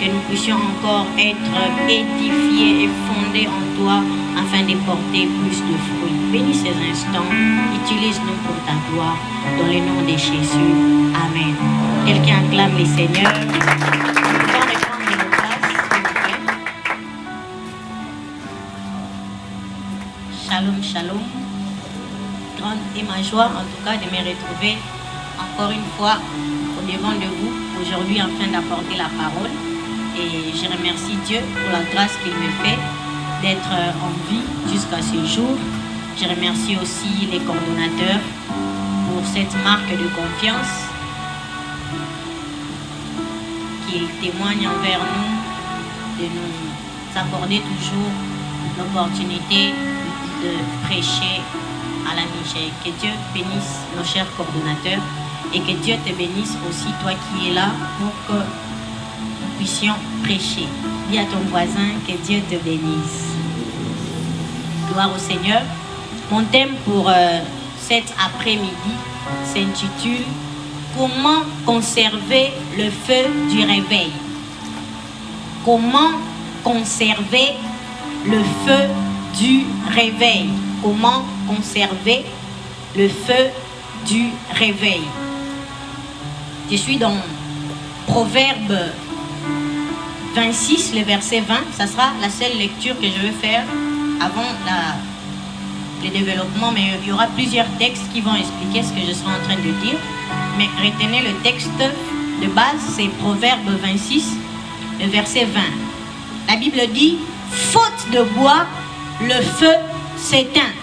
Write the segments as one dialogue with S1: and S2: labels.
S1: que nous puissions encore être édifiés et fondés en toi afin de porter plus de fruits. Bénis ces instants, utilise-nous pour ta gloire, dans le nom de Jésus. Amen. Quelqu'un acclame les seigneurs. Shalom, shalom. Grande est ma joie, en tout cas, de me retrouver encore une fois au devant de vous, aujourd'hui, afin d'apporter la parole. Et je remercie Dieu pour la grâce qu'il me fait d'être en vie jusqu'à ce jour. Je remercie aussi les coordonnateurs pour cette marque de confiance qu'ils témoignent envers nous, de nous accorder toujours l'opportunité de prêcher à la Niger. Que Dieu bénisse nos chers coordonnateurs et que Dieu te bénisse aussi, toi qui es là, pour que nous puissions prêcher. Dis à ton voisin que Dieu te bénisse. Gloire au Seigneur. Mon thème pour cet après-midi s'intitule « Comment conserver le feu du réveil ?» Comment conserver le feu du réveil? Comment conserver le feu du réveil? Je suis dans Proverbe 26, le verset 20. Ça sera la seule lecture que je vais faire avant le développement, mais il y aura plusieurs textes qui vont expliquer ce que je serai en train de dire. Mais retenez le texte de base, c'est Proverbe 26, le verset 20. La Bible dit « Faute de bois, le feu s'éteint. »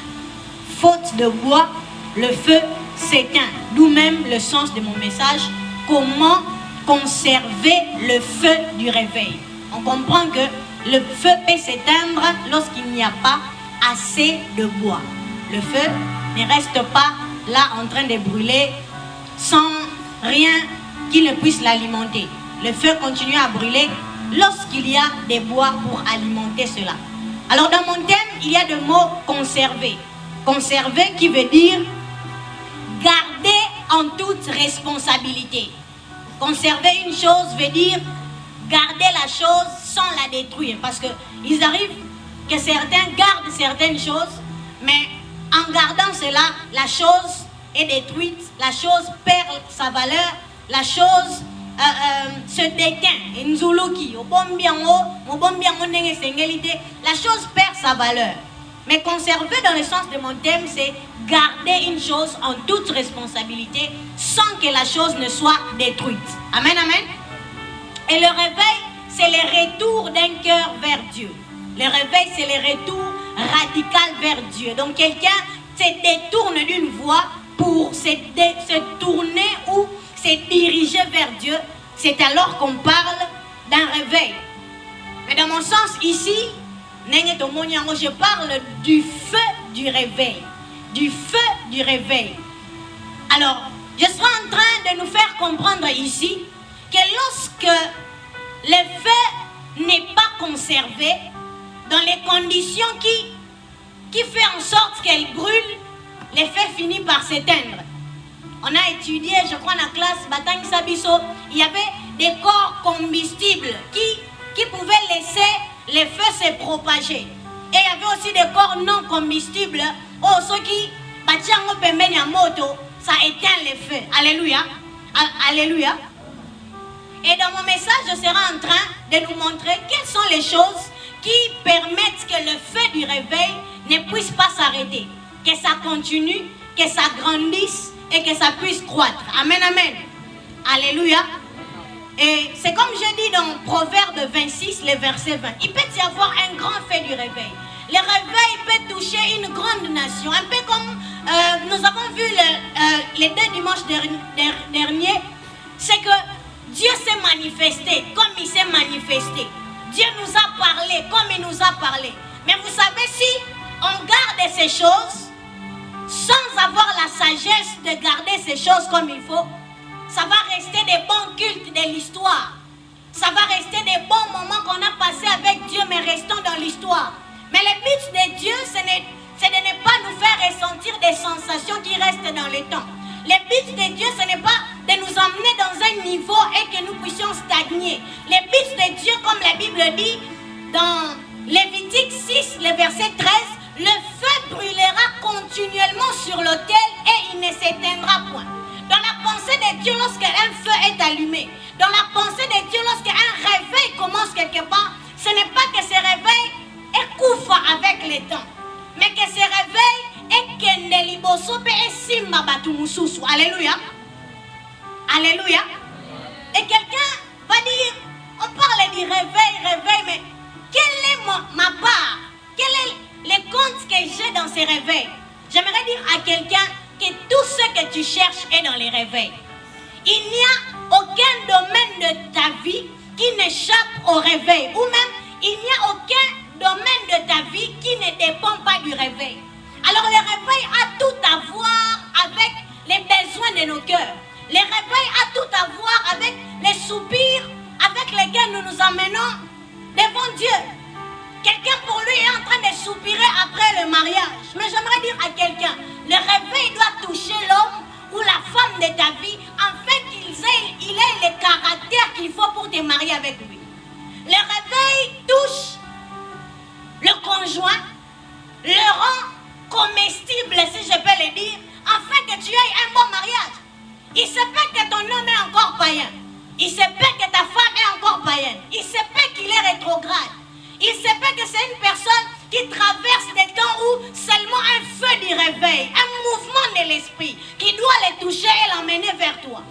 S1: Faute de bois, le feu s'éteint. D'où même le sens de mon message. Comment conserver le feu du réveil? On comprend que le feu peut s'éteindre lorsqu'il n'y a pas assez de bois. Le feu ne reste pas là en train de brûler sans rien qui ne puisse l'alimenter. Le feu continue à brûler lorsqu'il y a des bois pour alimenter cela. Alors dans mon thème, il y a le mot conserver. Conserver qui veut dire garder en toute responsabilité. Conserver une chose veut dire garder la chose sans la détruire. Parce qu'il arrive que certains gardent certaines choses, mais en gardant cela, la chose est détruite, la chose perd sa valeur, la chose se déteint. La chose perd sa valeur. Mais conserver dans le sens de mon thème, c'est garder une chose en toute responsabilité sans que la chose ne soit détruite. Amen, amen. Et le réveil, c'est le retour d'un cœur vers Dieu. Le réveil, c'est le retour radical vers Dieu. Donc quelqu'un se détourne d'une voie pour se tourner ou se diriger vers Dieu. C'est alors qu'on parle d'un réveil. Mais dans mon sens ici, je parle du feu du réveil. Du feu du réveil. Alors, je serai en train de nous faire comprendre ici que lorsque le feu n'est pas conservé dans les conditions qui fait en sorte qu'elle brûle, le feu finit par s'éteindre. On a étudié, je crois, dans la classe Batang Sabiso, il y avait des corps combustibles qui pouvaient laisser le feu se propager. Et il y avait aussi des corps non combustibles. Oh, ceux qui ça éteint le feu. Alléluia. Alléluia. Et dans mon message, je serai en train de nous montrer quelles sont les choses qui permettent que le feu du réveil ne puisse pas s'arrêter. Que ça continue, que ça grandisse et que ça puisse croître. Amen, amen. Alléluia. Et c'est comme je dis dans Proverbe 26, le verset 20. Il peut y avoir un grand feu du réveil. Le réveil peut toucher une grande nation. Un peu comme nous avons vu les 2 dimanches derniers. C'est que Dieu s'est manifesté comme il s'est manifesté. Dieu nous a parlé comme il nous a parlé. Mais vous savez, si on garde ces choses sans avoir la sagesse de garder ces choses comme il faut, ça va rester des bons cultes de l'histoire. Ça va rester des bons moments qu'on a passés avec Dieu, mais restons dans l'histoire. Mais le but de Dieu, c'est de ne pas nous faire ressentir des sensations qui restent dans le temps. Le but de Dieu, ce n'est pas de nous emmener dans un niveau et que nous puissions stagner. stagner. Les fils de Dieu, comme la Bible dit dans Lévitique 6, le verset 13, le feu brûlera continuellement sur l'autel et il ne s'éteindra point. Dans la pensée de Dieu, lorsqu'un feu est allumé, dans la pensée de Dieu, lorsqu'un réveil commence quelque part, ce n'est pas que ce réveil écouffe avec le temps, mais que ce réveil est kende liboso pe esimba batu mususu. Alléluia. Alléluia. Et quelqu'un va dire, on parle du réveil, mais quelle est ma part? Quel est le compte que j'ai dans ces réveils? J'aimerais dire à quelqu'un que tout ce que tu cherches est dans les réveils. Il n'y a aucun domaine de ta vie qui n'échappe au réveil. Ou même, il n'y a aucun domaine de ta vie qui ne dépend pas du réveil. Alors le réveil a tout à voir avec les besoins de nos cœurs. Le réveil a tout à voir avec les soupirs avec lesquels nous nous amenons devant Dieu. Quelqu'un pour lui est en train de soupirer après le mariage. Mais j'aimerais dire à quelqu'un, le réveil doit toucher l'homme ou la femme de ta vie afin qu'il ait le caractère qu'il faut pour te marier avec lui. Le réveil touche le conjoint, le rend comestible, si je peux le dire, afin que tu aies un bon mariage. Il se peut que ton homme est encore païen. Il se peut que ta femme est encore païenne. Il se peut qu'il est rétrograde. Il se peut que c'est une personne qui traverse des temps où seulement un feu du réveil, un mouvement de l'esprit qui doit les toucher et l'emmener vers toi.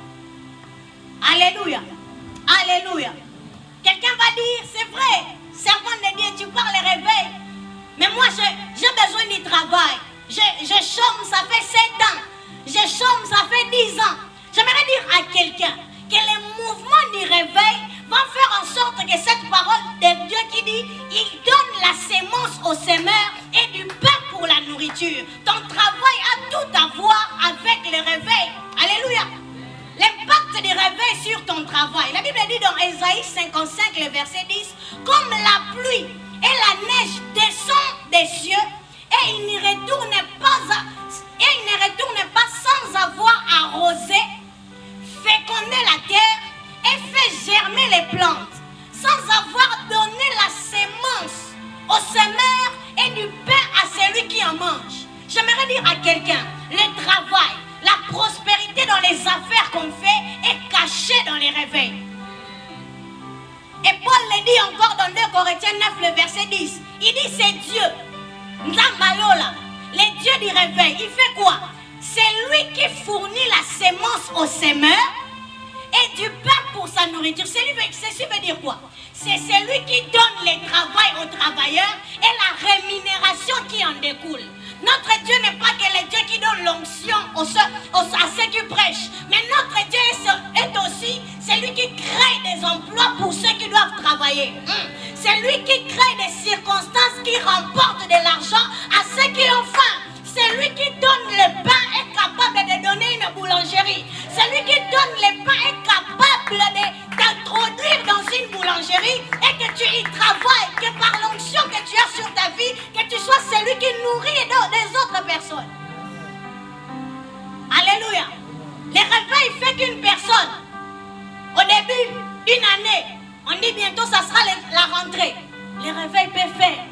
S1: Alléluia. Alléluia. Quelqu'un va dire, c'est vrai, servant de Dieu, tu parles de réveil. Mais moi, j'ai besoin du travail. Je chôme, ça fait 7 ans. Je chôme, ça fait 10 ans. J'aimerais dire à quelqu'un que le mouvement du réveil va faire en sorte que cette parole de Dieu qui dit il donne la sémence au semeur et du pain pour la nourriture. Ton travail a tout à voir avec le réveil. Alléluia. L'impact du réveil sur ton travail. La Bible dit dans Ésaïe 55, le verset 10, comme la pluie et la neige descendent des cieux et il ne retourne pas sans avoir arrosé, fécondé la terre et fait germer les plantes, sans avoir donné la sémence au semeur et du pain à celui qui en mange. J'aimerais dire à quelqu'un, le travail, la prospérité dans les affaires qu'on fait est cachée dans les réveils. Et Paul le dit encore dans 2 Corinthiens 9, le verset 10. Il dit c'est Dieu, Nzambalola, le Dieu du réveil. Il fait quoi? C'est lui qui fournit la sémence au semeur et du pain pour sa nourriture. Ceci veut dire quoi? C'est celui qui donne le travail aux travailleurs et la rémunération qui en découle. Notre Dieu n'est pas que le Dieu qui donne l'onction à ceux qui prêchent, mais notre Dieu est aussi celui qui crée des emplois pour ceux qui doivent travailler. C'est lui qui crée des circonstances qui remportent de l'argent à ceux qui ont faim. C'est lui qui donne le pain est capable de donner une boulangerie. Celui qui donne le pain est capable d'introduire dans une boulangerie et que tu y travailles, que par l'onction que tu as sur ta vie, que tu sois celui qui nourrit les autres personnes. Alléluia. Le réveil fait qu'une personne, au début d'une année, on dit bientôt ça sera la rentrée. Le réveil peut faire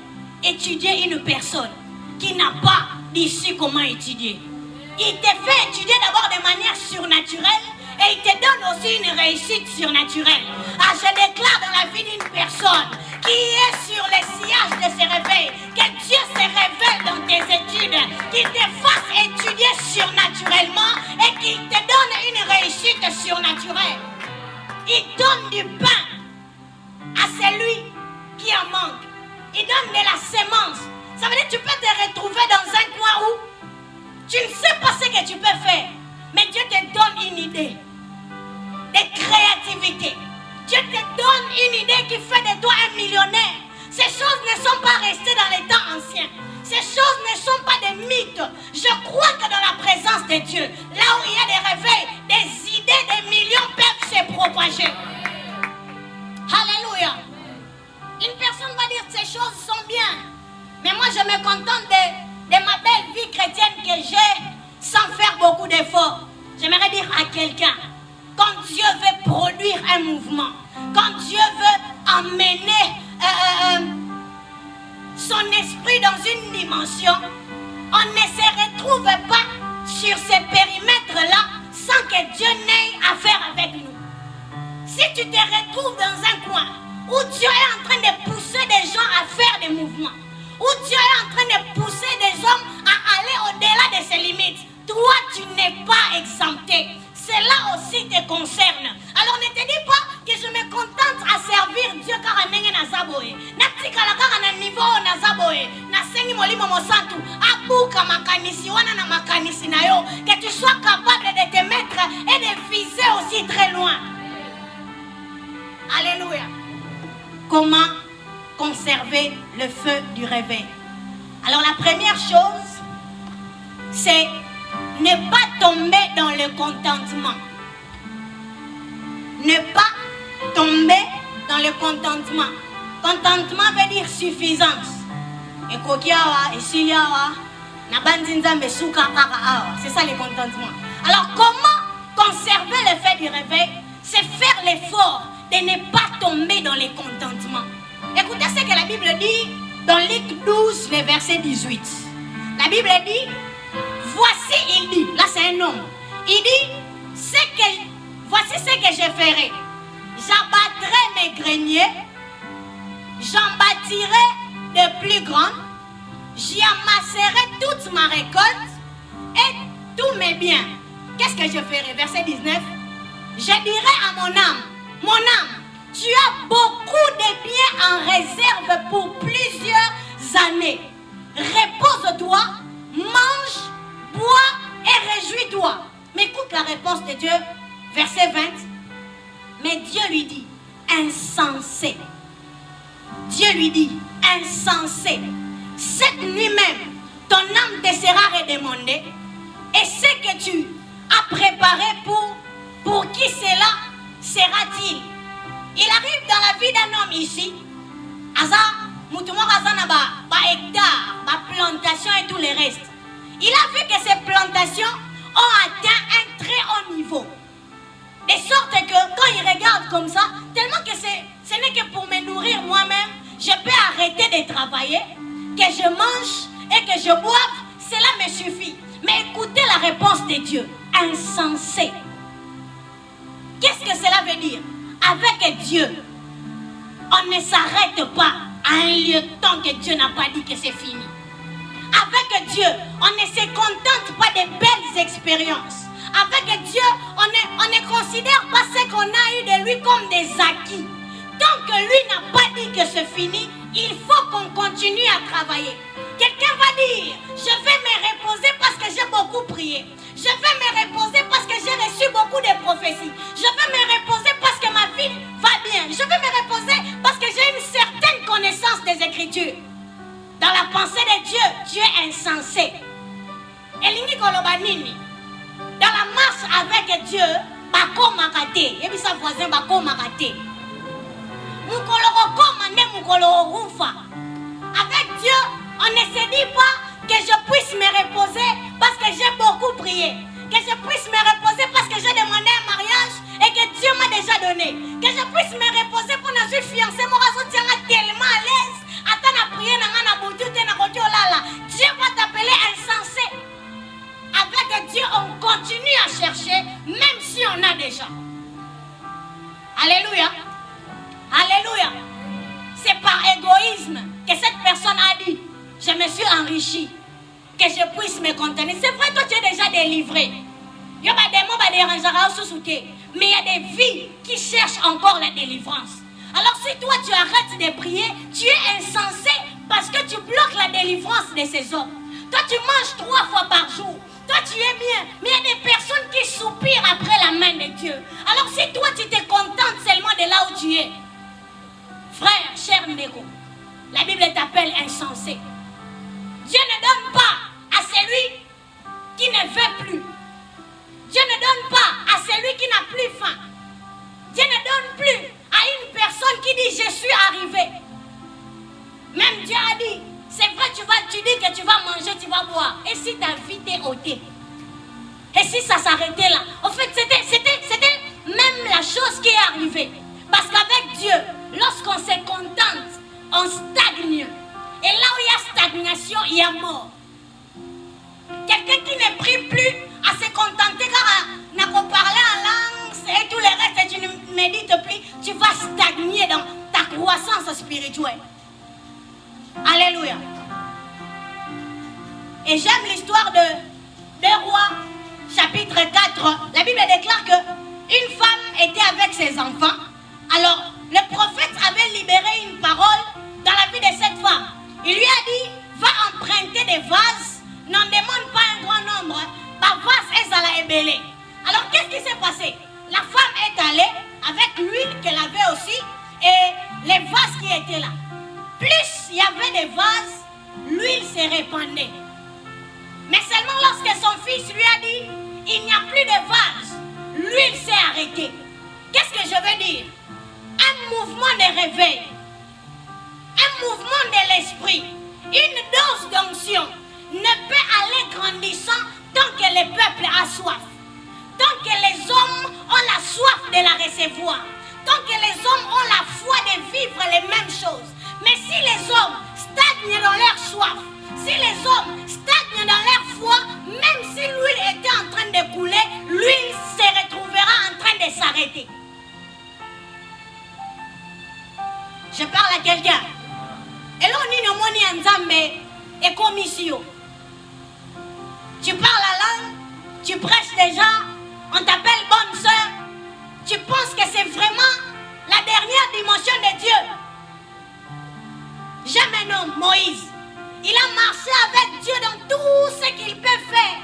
S1: étudier une personne qui n'a pas d'issue comment étudier. Il te fait étudier d'abord de manière surnaturelle et il te donne aussi une réussite surnaturelle. Ah, je déclare dans la vie d'une personne qui est sur le sillage de ses réveils, que Dieu se révèle dans tes études, qu'il te fasse étudier surnaturellement et qu'il te donne une réussite surnaturelle. Il donne du pain à celui qui en manque. Il donne de la sémence. Ça veut dire que tu peux te retrouver dans un coin où tu ne sais pas ce que tu peux faire, mais Dieu te donne une idée de créativité. Dieu te donne une idée qui fait de toi un millionnaire. Ces choses ne sont pas restées dans les temps anciens. Ces choses ne sont pas des mythes. Je crois que dans la présence de Dieu, là où il y a des réveils, des idées, des millions peuvent se propager. Alléluia. Une personne va dire ces choses sont bien, mais moi je me contente de ma belle vie chrétienne que j'ai sans faire beaucoup d'efforts. J'aimerais dire à quelqu'un, quand Dieu veut produire un mouvement, quand amener son esprit dans une dimension, on ne se retrouve pas sur ces périmètres-là sans que Dieu n'ait affaire avec nous. Si tu te retrouves dans un coin où Dieu est en train de pousser des gens à faire des mouvements, où Dieu est en train de pousser des hommes à aller au-delà de ses limites, toi tu n'es pas exempté. Cela aussi te concerne. Alors ne te dis pas que je me contente à servir Dieu car nenge na zaboe. Natikala car na niveau na zaboe. Na sengi molimo mosantu. Abuka makanisi wana na makanisi na yo. Que tu sois capable de te mettre et de viser aussi très loin. Alléluia. Comment conserver le feu du réveil? Alors la première chose, c'est ne pas tomber dans le contentement. Ne pas tomber dans le contentement. Contentement veut dire suffisance. Et kokiawa, et siliawa, na bandinzambe souka kaka. C'est ça le contentement. Alors comment conserver le fait du réveil? C'est faire l'effort de ne pas tomber dans le contentement. Écoutez ce que la Bible dit dans Luc 12, le verset 18. La Bible dit, voici, il dit, là c'est un homme, il dit, voici ce que je ferai. J'abattrai mes greniers, j'en bâtirai de plus grands, j'y amasserai toute ma récolte et tous mes biens. Qu'est-ce que je ferai? Verset 19. Je dirai à mon âme, tu as beaucoup de biens en réserve pour plusieurs années. Repose-toi, mange, bois et réjouis-toi. Mais écoute la réponse de Dieu, verset 20. Mais Dieu lui dit, insensé. Dieu lui dit, insensé. Cette nuit même, ton âme te sera redemandée. Et ce que tu as préparé pour qui cela sera-t-il? Il arrive dans la vie d'un homme ici. Asa, moutoumor azana ba hectare, ba plantation et tout le reste. Il a vu que ces plantations ont atteint un très haut niveau. De sorte que quand il regarde comme ça, tellement que ce n'est que pour me nourrir moi-même, je peux arrêter de travailler, que je mange et que je boive, cela me suffit. Mais écoutez la réponse de Dieu, insensé. Qu'est-ce que cela veut dire? Avec Dieu, on ne s'arrête pas à un lieu tant que Dieu n'a pas dit que c'est fini. Avec Dieu, on ne se contente pas de belles expériences. Avec Dieu, on ne considère pas ce qu'on a eu de lui comme des acquis. Tant que lui n'a pas dit que c'est fini, il faut qu'on continue à travailler. Quelqu'un va dire, je vais me reposer parce que j'ai beaucoup prié. Je vais me reposer parce que j'ai reçu beaucoup de prophéties. Je vais me reposer parce que ma vie va bien. Je vais me reposer parce que j'ai une certaine connaissance des Écritures. Dans la pensée de Dieu, Dieu est insensé. Elingi kolobanini. Dans la marche avec Dieu, bako makate. Yebi sa voisin bako makate. Mukolo okoma ne mukolo rufa. Avec Dieu, on ne se dit pas que je puisse me reposer parce que j'ai beaucoup prié. Que je puisse me reposer parce que j'ai demandé un mariage et que Dieu m'a déjà donné. Que je puisse me reposer pour ne pas fiancé. Mon réseau tient tellement à l'aise. Dieu va t'appeler insensé. Avec Dieu, on continue à chercher, même si on a déjà. Alléluia. Alléluia. C'est par égoïsme que cette personne a dit, je me suis enrichi, que je puisse me contenir. C'est vrai, toi tu es déjà délivré. Il y a des mots, mais il y a des vies qui cherchent encore la délivrance. Alors si toi tu arrêtes de prier, tu es insensé parce que tu bloques la délivrance de ces hommes. Toi tu manges 3 fois par jour. Toi tu es bien, mais il y a des personnes qui soupirent après la main de Dieu. Alors si toi tu te contentes seulement de là où tu es, frère, cher Ndeko, la Bible t'appelle insensé. Dieu ne donne pas à celui qui ne veut plus. Dieu ne donne pas à celui qui n'a plus faim. Dieu ne donne plus à une personne qui dit je suis arrivé. Même Dieu a dit, c'est vrai, tu dis que tu vas manger, tu vas boire. Et si ta vie t'est ôtée? Et si ça s'arrêtait là? En fait, c'était même la chose qui est arrivée. Parce qu'avec
S2: Dieu, lorsqu'on se contente, on stagne. Et là où il y a stagnation, il y a mort. Quelqu'un qui ne prie plus à se contenter car n'a qu'à parler en langue et tout le reste, tu ne médites plus, tu vas stagner dans ta croissance spirituelle. Alléluia. Et j'aime l'histoire de Rois, chapitre 4. La Bible déclare qu'une femme était avec ses enfants. Alors, le prophète avait libéré une parole dans la vie de cette femme. Il lui a dit, va emprunter des vases, n'en demande pas un grand nombre, ma vase est à la ébélée. Alors, qu'est-ce qui s'est passé? La femme est allée avec l'huile qu'elle avait aussi et les vases qui étaient là. Plus il y avait des vases, l'huile se répandait. Mais seulement lorsque son fils lui a dit, il n'y a plus de vase, l'huile s'est arrêtée. Qu'est-ce que je veux dire? Un mouvement de réveil, un mouvement de l'esprit, une dose d'onction ne peut aller grandissant tant que le peuple a soif, tant que les hommes ont la soif de la recevoir, tant que les hommes ont la foi de vivre les mêmes choses. Mais si les hommes stagnent dans leur soif, si les hommes stagnent dans leur foi, même si l'huile était en train de couler, l'huile se retrouvera en train de s'arrêter. Je parle à quelqu'un. Et là, on est en et commission. Tu parles la langue, tu prêches déjà, on t'appelle bonne sœur. Tu penses que c'est vraiment la dernière dimension de Dieu. J'aime un homme, Moïse. Il a marché avec Dieu dans tout ce qu'il peut faire.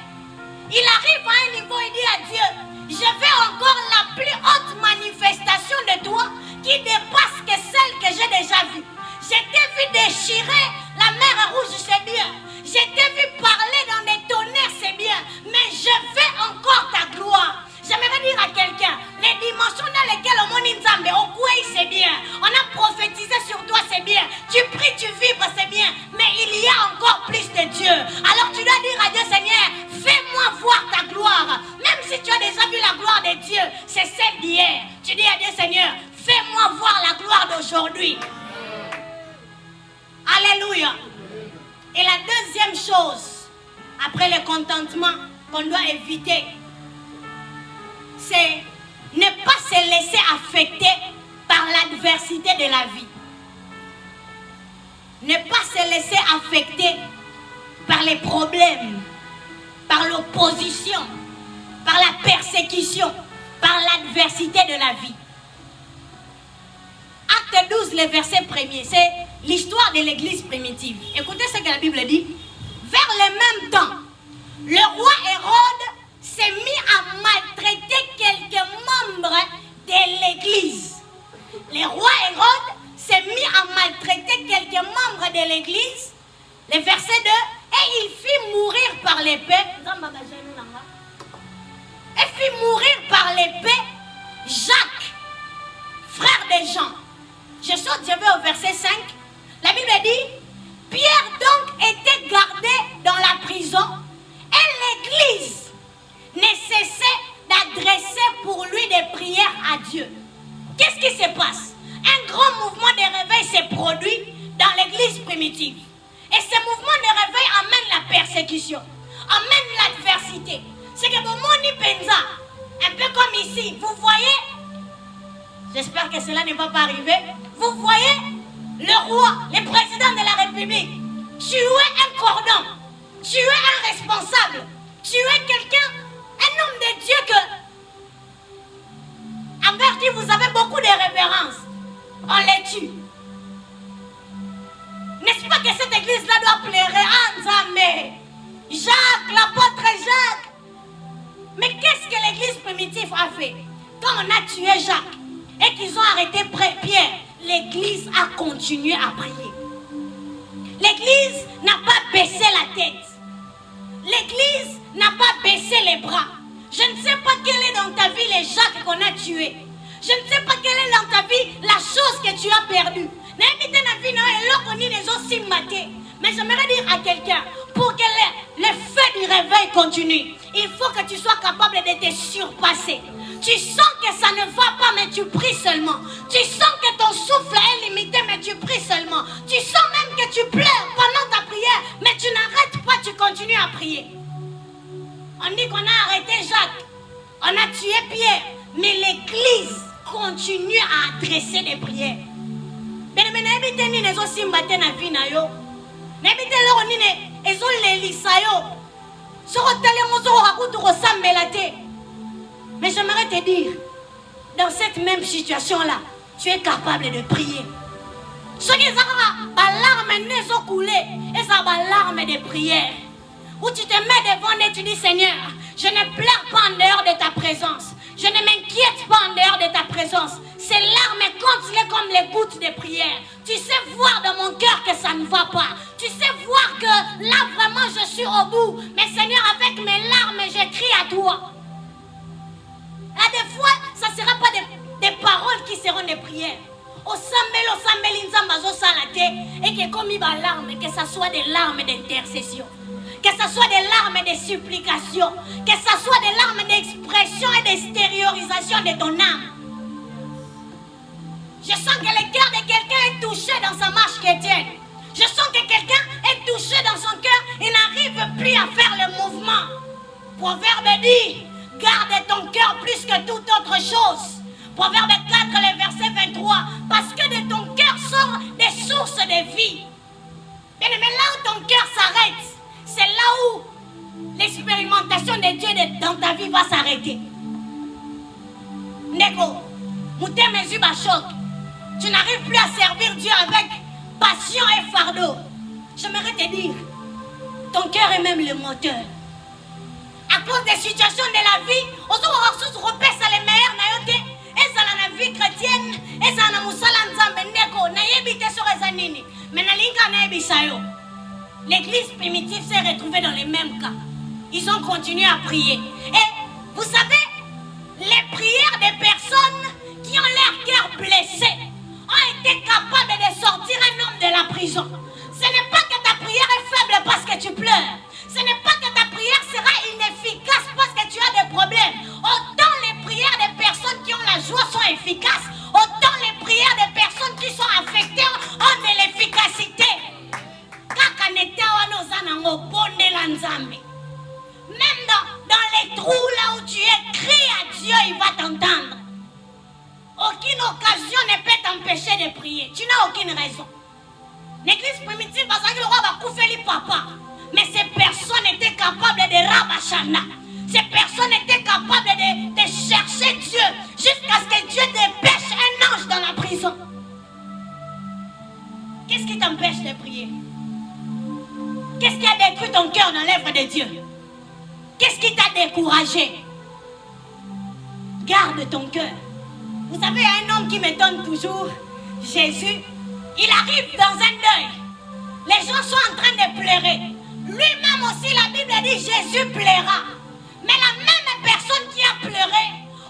S2: Il arrive à un niveau, il dit à Dieu, je veux encore la plus haute manifestation de toi qui dépasse que celle que j'ai déjà vue. Je t'ai vu déchirer la mer rouge, c'est bien. Je t'ai vu parler dans des tonnerres, c'est bien. Mais je veux encore ta gloire. J'aimerais dire à quelqu'un, les dimensions dans lesquelles on monte Nzambe, au Koué, c'est bien. On a prophétisé sur toi, c'est bien. Tu pries, tu vibres, c'est bien. Mais il y a encore plus de Dieu. Alors tu dois dire à Dieu, Seigneur, fais-moi voir ta gloire. Même si tu as déjà vu la gloire de Dieu, c'est celle d'hier. Tu dis à Dieu, Seigneur, fais-moi voir la gloire d'aujourd'hui. Alléluia. Et la deuxième chose, après le contentement qu'on doit éviter, c'est ne pas se laisser affecter par l'adversité de la vie. Ne pas se laisser affecter par les problèmes, par l'opposition, par la persécution, par l'adversité de la vie. Acte 12, le verset 1er, c'est l'histoire de l'église primitive. Écoutez ce que la Bible dit. Vers le même temps, le roi Hérode s'est mis à maltraiter quelques membres de l'église. Le roi Hérode s'est mis à maltraiter quelques membres de l'église. Le verset 2, et il fit mourir par l'épée. Et fit mourir par l'épée Jacques, frère de Jean. Je vais au verset 5. La Bible dit, Pierre donc était gardé dans la prison et l'église ne cessait d'adresser pour lui des prières à Dieu. Qu'est-ce qui se passe? Un grand mouvement de réveil s'est produit dans l'église primitive. Et ce mouvement de réveil amène la persécution, amène l'adversité. C'est que Bomoni Penza, un peu comme ici, vous voyez, j'espère que cela ne va pas arriver, vous voyez le roi, le président de la République, tuer un cordon, tuer un responsable, tuer quelqu'un, un homme de Dieu que, envers qui vous avez beaucoup de révérences, on les tue. N'est-ce pas que cette église-là doit plaire à Nzambe? Jacques, l'apôtre Jacques. Mais qu'est-ce que l'église primitive a fait? Quand on a tué Jacques et qu'ils ont arrêté Pierre, l'église a continué à prier. L'église n'a pas baissé la tête. L'église n'a pas baissé les bras. Je ne sais pas quelle est dans ta vie les Jacques qu'on a tués. Je ne sais pas quelle est dans ta vie la chose que tu as perdue. Mais j'aimerais dire à quelqu'un, pour que le feu du réveil continue, il faut que tu sois capable de te surpasser. Tu sens que ça ne va pas, mais tu pries seulement. Tu sens que ton On a tué Pierre, mais l'église continue à adresser des prières. Mais n'habitez ni les aussi matin à vie na yo. N'habitez leur ni les autres les lisayo. Sur le téléphone, raconte ressemble la tête. Mais j'aimerais te dire, dans cette même situation-là, tu es capable de prier. Ce qui est larme n'est pas coulé, et ça va larme de prière. Où tu te mets devant et tu dis Seigneur, je ne pleure pas en dehors de ta présence. Je ne m'inquiète pas en dehors de ta présence. Ces larmes comptent comme les gouttes de prière. Tu sais voir dans mon cœur que ça ne va pas. Tu sais voir que là vraiment je suis au bout. Mais Seigneur, avec mes larmes, je crie à toi. À des fois, ça ne sera pas des paroles qui seront des prières. Au sambel nzambazo salate et que comme il va larmes, que ça soit des larmes d'intercession, que ça soit des larmes de supplication, que ça soit des larmes d'expression et d'extériorisation de ton âme. Je sens que le cœur de quelqu'un est touché dans sa marche chrétienne. Je sens que quelqu'un est touché dans son cœur et n'arrive plus à faire le mouvement. Proverbe dit, garde ton cœur plus que toute autre chose. Proverbe 4, le verset 23. Parce que de ton cœur sortent des sources de vie. Mais là où ton cœur s'arrête, c'est là où l'expérimentation de Dieu dans ta vie va s'arrêter. Neko, mouté mes yeux choc. Tu n'arrives plus à servir Dieu avec passion et fardeau. J'aimerais te dire, ton cœur est même le moteur. À cause des situations de la vie, on se repère ça les meilleurs naïotés. Et ça la vie chrétienne, et ça na musala nzambe ndeko, na yebite sur ezanini. Mais na linga na yebisayo. L'église primitive s'est retrouvée dans les mêmes cas. Ils ont continué à prier. Et vous savez, les prières des personnes qui ont leur cœur blessé ont été capables de sortir un homme de la prison. Ce n'est pas que ta prière est faible parce que tu pleures. Ce n'est pas que ta prière sera inefficace parce que tu as des problèmes. Autant les prières des personnes qui ont la joie sont efficaces, autant les prières des personnes qui sont affectées ont de l'efficacité. Même dans les trous là où tu es, crie à Dieu, il va t'entendre. Aucune occasion ne peut t'empêcher de prier. Tu n'as aucune raison. L'église primitive, parce que le roi va couper les papas. Mais ces personnes étaient capables de rabachana. Ces personnes étaient capables de chercher Dieu jusqu'à ce que Dieu dépêche un ange dans la prison. Qu'est-ce qui t'empêche de prier? Qu'est-ce qui a détruit ton cœur dans l'œuvre de Dieu? Qu'est-ce qui t'a découragé? Garde ton cœur. Vous savez, il y a un homme qui m'étonne toujours, Jésus. Il arrive dans un deuil. Les gens sont en train de pleurer. Lui-même aussi, la Bible dit Jésus pleura. Mais la même personne qui a pleuré,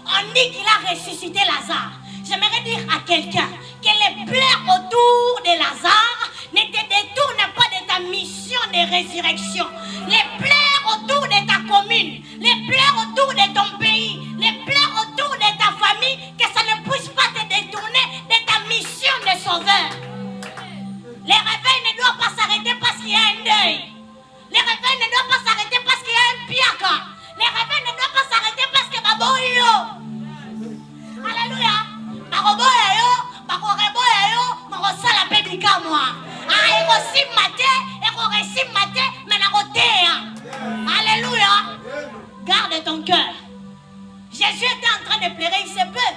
S2: on dit qu'il a ressuscité Lazare. J'aimerais dire à quelqu'un que les pleurs autour de Lazare ne te détournent pas de ta mission de résurrection. Les pleurs autour de ta commune, les pleurs autour de ton pays, les pleurs autour de ta famille, que ça ne puisse pas te détourner de ta mission de sauveur. Les réveils ne doivent pas s'arrêter parce qu'il y a un deuil. Les réveils ne doivent pas s'arrêter parce qu'il y a un piaka. Les réveils ne doivent pas s'arrêter parce que baboyo. Alléluia. Baroboya yo, bakoreboya yo, marosala pebika moi. Ah, et aussi maté, mais la rotea. Alléluia. Garde ton cœur. Jésus était en train de pleurer, il se peut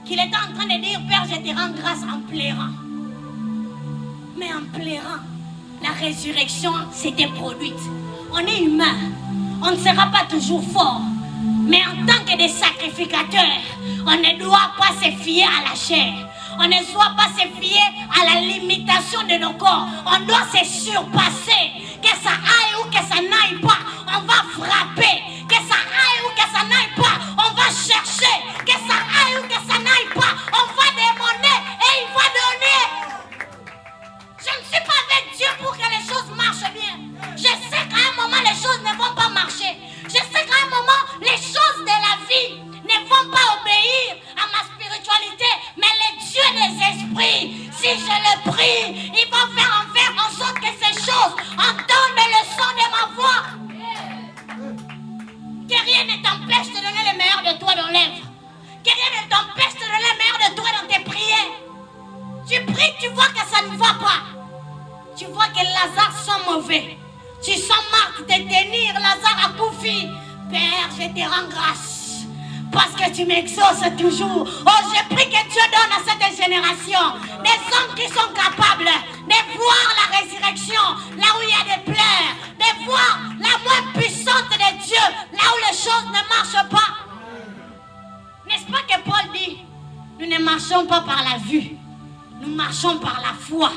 S2: qu'il était en train de dire, Père, je te rends grâce en pleurant. Mais en pleurant, la résurrection s'était produite. On est humain, on ne sera pas toujours fort. Mais en tant que des sacrificateurs, on ne doit pas se fier à la chair. On ne doit pas se fier à la limitation de nos corps. On doit se surpasser. Que ça aille ou que ça n'aille pas, on va frapper. Que ça aille ou que ça n'aille pas, on va chercher. Que ça aille ou que ça n'aille pas, on va demander et il va donner. Je ne suis pas avec Dieu pour que les choses marchent bien. Je sais qu'à un moment, les choses ne vont pas marcher. Je sais qu'à un moment, les choses de la vie ne vont pas obéir à ma spiritualité. Mais le Dieu des esprits, si je le prie, il va faire en sorte que ces choses entendent le son de ma voix. Que rien ne t'empêche de donner le meilleur de toi. t'enlève. Que rien ne t'empêche de donner le meilleur de toi dans tes prières. Tu pries, tu vois que ça ne va pas. Tu vois que Lazare sont mauvais. Tu sens Marc te tenir, Lazare a Koufi. Père, je te rends grâce. Parce que tu m'exauces toujours. Oh, je prie que Dieu donne à cette génération des hommes qui sont capables de voir la résurrection là où il y a des pleurs, de voir la main puissante de Dieu là où les choses ne marchent pas. N'est-ce pas que Paul dit, nous ne marchons pas par la vue, nous marchons par la foi.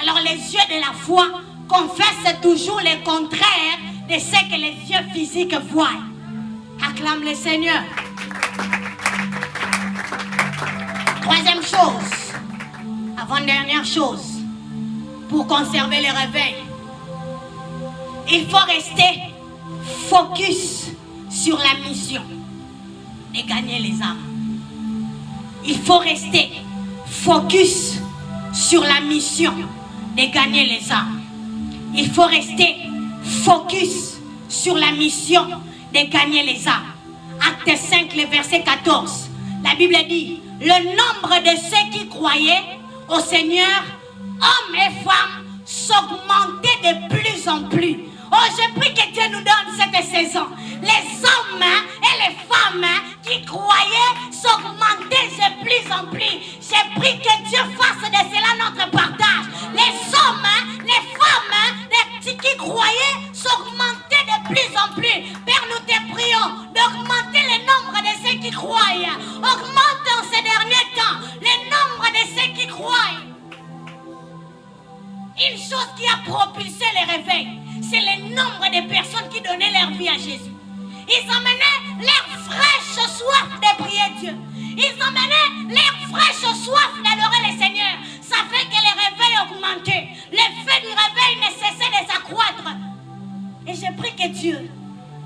S2: Alors les yeux de la foi confessent toujours le contraire de ce que les yeux physiques voient. Acclame le Seigneur. Troisième chose, avant-dernière chose, pour conserver le réveil, il faut rester focus sur la mission de gagner les âmes. Il faut rester focus sur la mission de gagner les âmes. Il faut rester focus sur la mission de gagner les âmes. Acte 5, le verset 14. La Bible dit, le nombre de ceux qui croyaient au Seigneur, hommes et femmes, s'augmentait de plus en plus. Oh, je prie que Dieu nous donne cette saison. Les hommes et les femmes qui croyaient s'augmentaient de plus en plus. Je prie que Dieu fasse de cela notre partage. Les hommes, les femmes qui croyaient s'augmentaient de plus en plus. Père, nous te prions d'augmenter le nombre de ceux qui croient. Augmente en ces derniers temps le nombre de ceux qui croient. Une chose qui a propulsé les réveils, c'est le nombre de personnes qui donnaient leur vie à Jésus. Ils emmenaient leur fraîche soif de prier Dieu. Ils emmenaient leur fraîche soif d'adorer le Seigneur. Ça fait que les réveils augmentaient. L'effet du réveil ne cessait de s'accroître. Et je prie que Dieu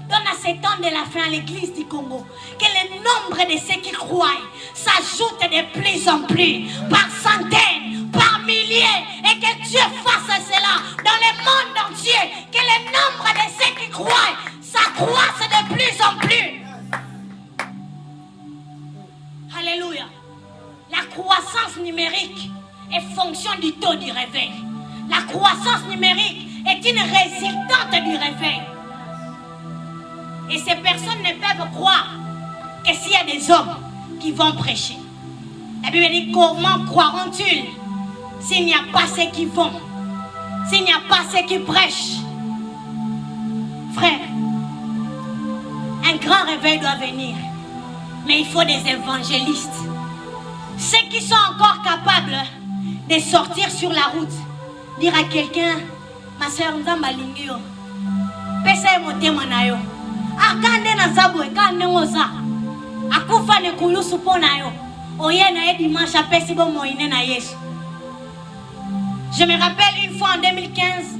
S2: donne à ces temps de la fin à l'église du Congo que le nombre de ceux qui croient s'ajoute de plus en plus, par centaines, par milliers, et que Dieu fasse cela dans le monde entier, que le nombre de ceux qui croient s'accroisse de plus en plus. Alléluia. La croissance numérique est fonction du taux du réveil. La croissance numérique est une résultante du réveil. Et ces personnes ne peuvent croire que s'il y a des hommes qui vont prêcher. La Bible dit, comment croiront-ils s'il n'y a pas ceux qui vont, s'il n'y a pas ceux qui prêchent? Frère, un grand réveil doit venir, mais il faut des évangélistes. Ceux qui sont encore capables de sortir sur la route, dire à quelqu'un, ma soeur, nous avons l'ingio, pesa motema na yo, akande na zabwe kande ngoza, akufa ne kulusu pona yo, oye na ye dimanche apesi bo moine na Yesu. Je me rappelle une fois en 2015,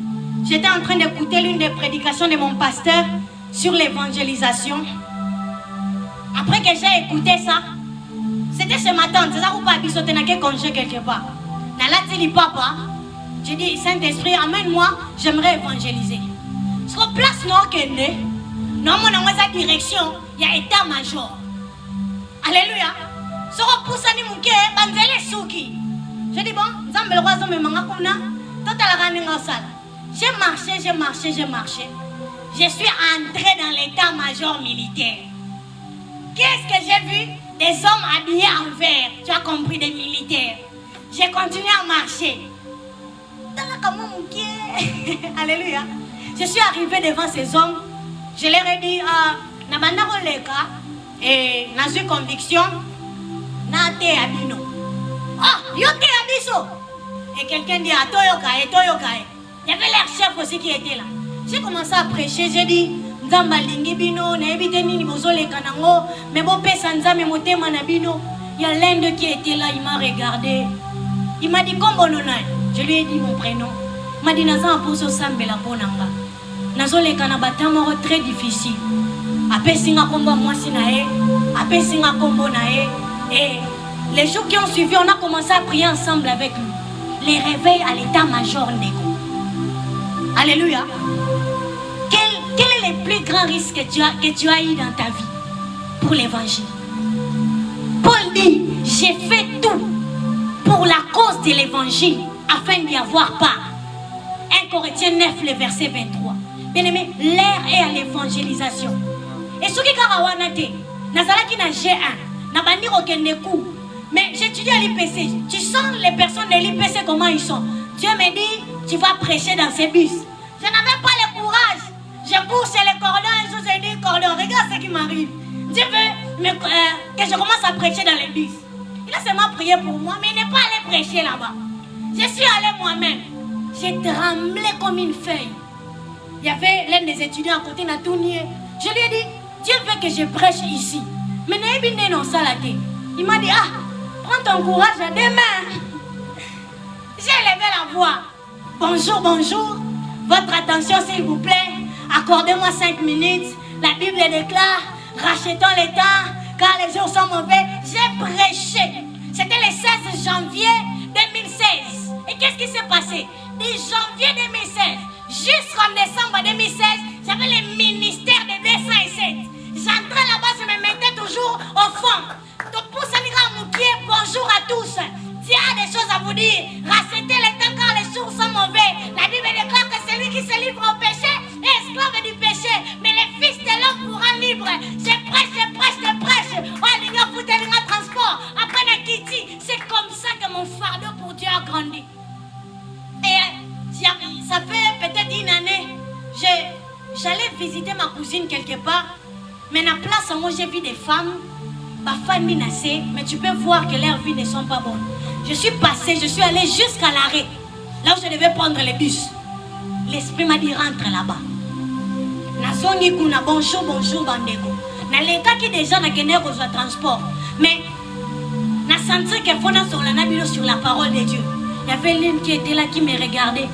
S2: j'étais en train d'écouter l'une des prédications de mon pasteur sur l'évangélisation. Après que j'ai écouté ça, c'était ce matin, c'est ça ou pas, bisote na ke congé quelque part. Na la tili papa, j'ai dit, Saint-Esprit, amène-moi, j'aimerais évangéliser. Sur place, non, kende, non, mon dans sa direction, il y a état-major. Alléluia. Sur poussani mouké, banzele souki. Je dis, bon, Zambel Roison me mangakuna, j'ai marché. Je suis entré dans l'état-major militaire. Qu'est-ce que j'ai vu? Des hommes habillés en vert, tu as compris, des militaires. J'ai continué à marcher. Alléluia. Je suis arrivé devant ces hommes. Je leur ai dit, et dans une conviction, Nate Abino. Ah, Yoke Abiso. Et quelqu'un dit, Toyokae. Il y avait leur chef aussi qui était là. J'ai commencé à prêcher, j'ai dit, Nzamba lingi bino, na ebite nini bozole kanango, mais bon pesa nzame motema na bino. Il y a l'un d'eux qui était là, il m'a regardé. Il m'a dit, Kombo nonai. Je lui ai dit mon prénom. Il m'a dit, Nazan aposo sambela ponanga. Nazole kanabatama très difficile. Après singa kombo mwasi nae, après singa kombo nae. Et les jours qui ont suivi, on a commencé à prier ensemble avec lui. Les réveils à l'état-major Ndeko. Alléluia. Quel est le plus grand risque que tu as eu dans ta vie pour l'évangile? dit, j'ai fait tout pour la cause de l'évangile afin d'y avoir part. 1 Corinthiens 9, le verset 23. Bien aimé, l'air est à l'évangélisation. Et ce qui est karawanate, nazalaki na G1, na bandi okendeku. Mais j'étudie à l'IPC. Tu sens les personnes de l'IPC comment ils sont. Dieu me dit, tu vas prêcher dans ces bus. Je n'avais pas le courage. Je cours chez les cordons et je dis, cordon, regarde ce qui m'arrive. Dieu veut que je commence à prêcher dans les bus. Il a seulement prié pour moi, mais il n'est pas allé prêcher là-bas. Je suis allé moi-même. J'ai tremblé comme une feuille. Il y avait l'un des étudiants à côté de Tounier. Je lui ai dit, Dieu veut que je prêche ici. Mais il m'a dit, ah, prends ton courage à demain. J'ai levé la voix. Bonjour, bonjour. Votre attention, s'il vous plaît. Accordez-moi 5 minutes. La Bible déclare, rachetons les temps, car les jours sont mauvais. J'ai prêché. C'était le 16 janvier 2016. Et qu'est-ce qui s'est passé? De janvier 2016 jusqu'en décembre 2016, j'avais le ministère de 207. J'entrais là-bas, je me mettais toujours au fond. Donc pour Samira Moukié, bonjour à tous. Dieu a des choses à vous dire. Rachetez les temps car les jours sont mauvais. La Bible déclare que celui qui se livre au péché est esclave du péché. Mais le Fils de l'homme vous rend libre. Je prêche, je prêche, je prêche. Oh, l'Union Foutelinga Transport. Après Nakiti, c'est comme ça que mon fardeau pour Dieu a grandi. Et ça fait peut-être une année, j'allais visiter ma cousine quelque part. Mais à la place où j'ai vu des femmes, ma famille naissait, mais tu peux voir que leurs vies ne sont pas bonnes. Je suis passée, je suis allée jusqu'à l'arrêt, là où je devais prendre le bus. L'esprit m'a dit rentre là-bas. Nazongi kuna bonjour, bonjour bandeko. Na l'état qui déjà n'a gagné au transport. Mais na senti que fona sur la nabilo sur la parole de Dieu. Il y avait l'une qui était là qui me regardait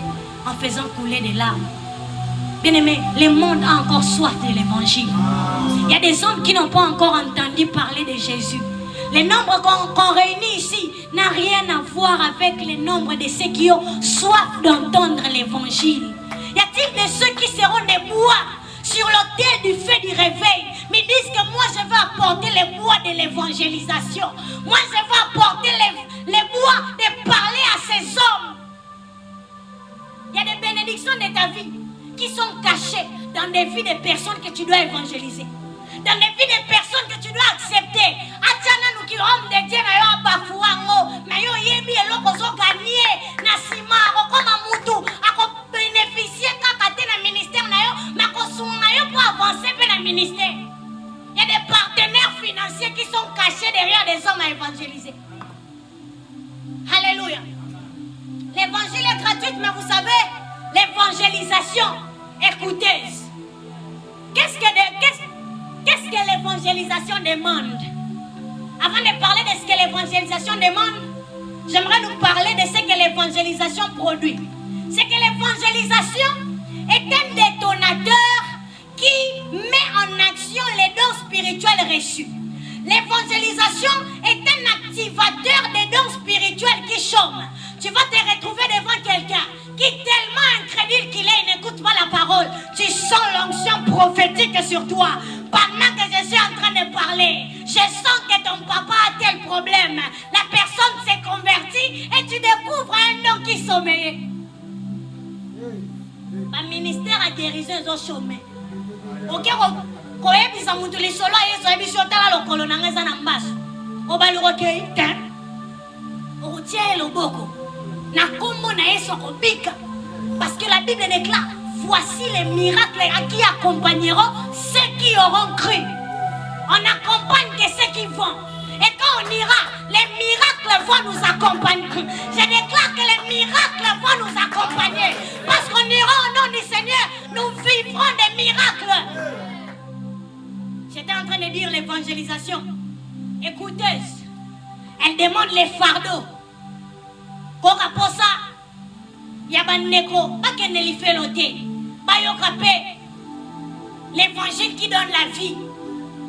S2: en faisant couler des larmes. Bien aimé, le monde a encore soif de l'évangile. Il y a des hommes qui n'ont pas encore entendu parler de Jésus. Le nombre qu'on réunit ici n'a rien à voir avec le nombre de ceux qui ont soif d'entendre l'évangile. Y a-t-il de ceux qui seront des bois sur l'autel du feu du réveil, mais disent que moi je vais apporter les bois de l'évangélisation. Moi je vais apporter les bois de parler à ces hommes. Il y a des bénédictions de ta vie qui sont cachées dans des vies de personnes que tu dois évangéliser. Dans des vies de personnes que tu dois accepter. Atiana nous qui homme de Dieu na yo bafuango, na yo yebi eloko zo gagner na sima comme amutu ako bénéficier kakate na ministère na yo, na ko sunga yo pour avancer pe na ministère. Il y a des partenaires financiers qui sont cachés derrière des hommes à évangéliser. Alléluia. L'évangile est gratuit, mais vous savez, l'évangélisation, écoutez, qu'est-ce que l'évangélisation demande? Avant de parler de ce que l'évangélisation demande, j'aimerais nous parler de ce que l'évangélisation produit. C'est que l'évangélisation est un détonateur qui met en action les dons spirituels reçus. L'évangélisation est un activateur des dons spirituels qui chôment. Tu vas te retrouver devant quelqu'un qui est tellement incrédule qu'il est, il n'écoute pas la parole. Tu sens l'onction prophétique sur toi. Pendant que je suis en train de parler, je sens que ton papa a tel problème. La personne s'est convertie et tu découvres un nom qui sommeillait. Le ministère a guérison aux chômés. Ok, koyebisa mutu lisolo yeso ebisho tala lokolo nangeza na mbaso obaluroke ta otie loboko na kombo na yeso kobika parce que la Bible déclare voici les miracles qui accompagneront ceux qui auront cru. On accompagne que ceux qui vont. Et quand on ira, les miracles vont nous accompagner. Je déclare que les miracles vont nous accompagner. Parce qu'on ira au nom du Seigneur, nous vivrons des miracles. J'étais en train de dire l'évangélisation. Écoutez, elle demande les fardeaux. Pour ça, il y a un nécro, pas qu'elle ne lui fait l'ôter. L'évangile qui donne la vie,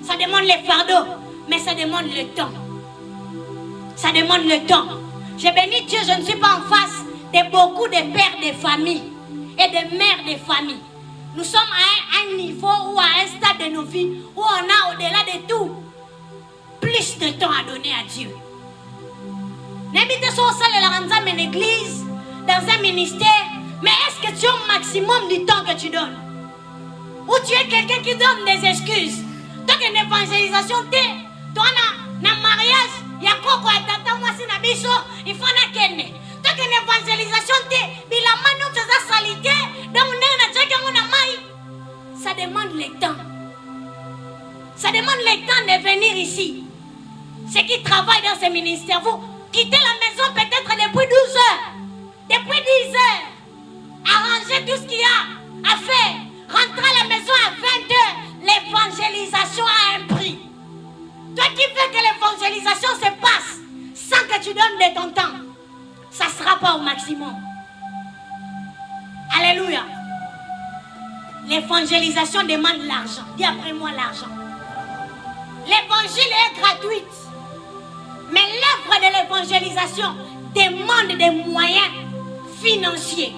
S2: ça demande les fardeaux, mais ça demande le temps. Ça demande le temps. Je bénis Dieu, je ne suis pas en face de beaucoup de pères de famille et de mères de famille. Nous sommes à un niveau ou à un stade de nos vies où on a au-delà de tout plus de temps à donner à Dieu. N'habite sur salle de l'église, dans un ministère, mais est-ce que tu as un maximum du temps que tu donnes? Ou tu es quelqu'un qui donne des excuses? Donc une évangélisation, toi, dans un mariage, il y a quoi quoi tata moi si nabiso, il faut na kenne. Donc une évangélisation, bila manu tza salité, donc na tchaka ngona mai. Ça demande le temps. Ça demande le temps de venir ici. Ceux qui travaillent dans ce ministère, vous quittez la maison peut-être depuis 12 heures, depuis 10 heures. Arrangez tout ce qu'il y a à faire. Rentrez à la maison à 20 heures. L'évangélisation a un prix. Toi qui veux que l'évangélisation se passe sans que tu donnes de ton temps, ça ne sera pas au maximum. Alléluia. L'évangélisation demande l'argent. Dis après moi l'argent. L'évangile est gratuite. Mais l'œuvre de l'évangélisation demande des moyens financiers.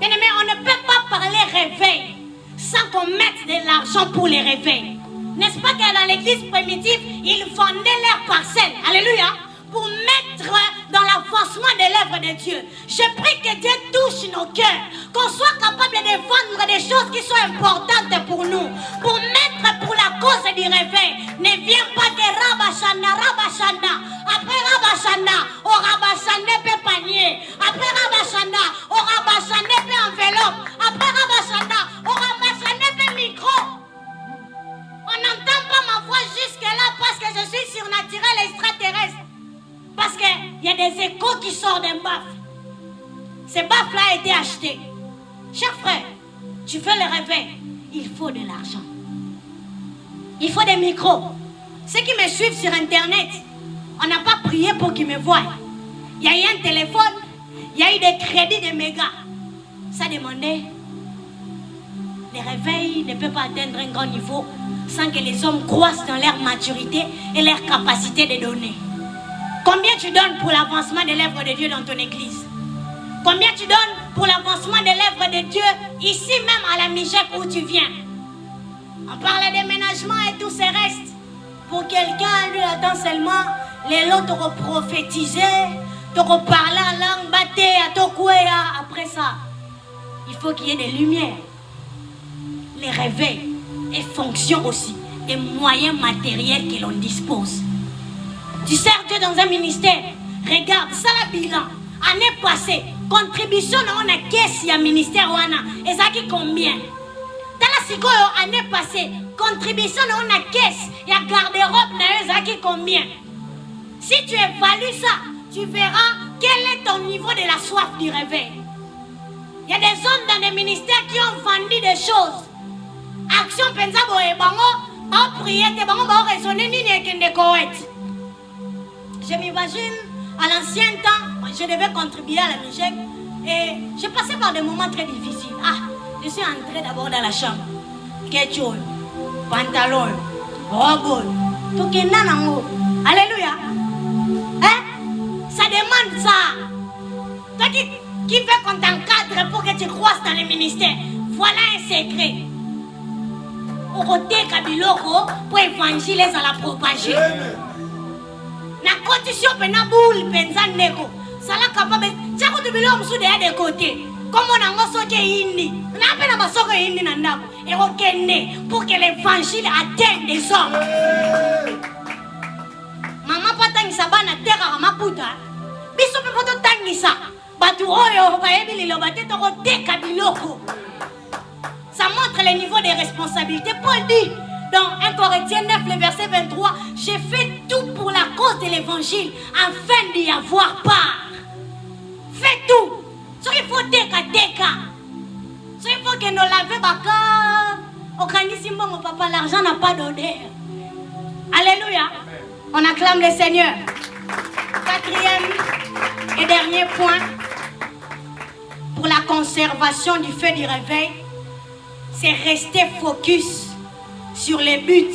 S2: Bien aimé, on ne peut pas parler réveil sans qu'on mette de l'argent pour les réveils. N'est-ce pas que dans l'église primitive, ils vendaient leurs parcelles, alléluia, pour mettre dans l'avancement de l'œuvre de Dieu. Je prie que Dieu touche nos cœurs, qu'on soit capable de vendre des choses qui sont importantes pour nous, pour mettre pour la cause du réveil. Ne viens pas de Rabashanda. Après Rabashanda, au Rabashanda peut panier. Après Rabashanda, au Rabashanda peut enveloppe. Après Rabashanda, au Rabashanda peut micro. On n'entend pas ma voix jusque-là parce que je suis surnaturel extraterrestre. Parce qu'il y a des échos qui sortent d'un baffe. Ce baffe-là a été acheté. Cher frère, tu fais le réveil. Il faut de l'argent. Il faut des micros. Ceux qui me suivent sur Internet, on n'a pas prié pour qu'ils me voient. Il y a eu un téléphone, il y a eu des crédits de mégas. Ça demandait. Les réveils ne peuvent pas atteindre un grand niveau sans que les hommes croissent dans leur maturité et leur capacité de donner. Combien tu donnes pour l'avancement de l'œuvre de Dieu dans ton église? Combien tu donnes pour l'avancement de l'œuvre de Dieu ici même à la Mijek où tu viens? On parle de déménagement et tout ce reste. Pour quelqu'un, lui attend seulement les lots te prophétiser, te reparler en langue, battre, à te après ça. Il faut qu'il y ait des lumières. Les réveils et fonction aussi des moyens matériels que l'on dispose. Tu sers Dieu dans un ministère. Regarde, ça la bilan. Année passée, contribution dans la caisse y a ministère wana. Et ça qui combien? Dans la sikoyo année passée, contribution dans la caisse y a garde-robe na ça qui combien? Si tu évalues ça, tu verras quel est ton niveau de la soif du réveil. Il y a des hommes dans des ministères qui ont vendu des choses. Action Penzabo et Bango, ba prier, te Bango ba raisonner ni ne koet. Je m'imagine, à l'ancien temps, je devais contribuer à la Mijek et j'ai passé par des moments très difficiles. Je suis entrée d'abord dans la chambre. Ketchup, pantalon, robe, tout qui est nanango. Alléluia. Ça demande ça. Toi qui veut qu'on t'encadre pour que tu croisses dans les ministères, voilà un secret. Au côté Kabiloko, pour évangile à la propager. La condition pena boule penza neko. Ça la capable. Tiens que tu veux l'homme sous derrière des côtés. Comme on a un soke indi. On a peine à soke indi nandako. Et on pour que l'évangile atteigne des hommes. Maman pas tangi sa bana terre à ma puta. Biso pe poto tangi sa. Batu oyo ba ebili lo baté to côté kabiloko. Ça montre le niveau des responsabilités. Paul dit dans 1 Corinthiens 9, le verset 23, j'ai fait tout pour la cause de l'évangile afin d'y avoir part. Fais tout. Ce qu'il faut teka. Ce qu'il faut que nous lavions baka. Au Kanissimon, mon papa, l'argent n'a pas d'odeur. Alléluia. On acclame le Seigneur. Quatrième et dernier point pour la conservation du feu du réveil, c'est rester focus sur les buts.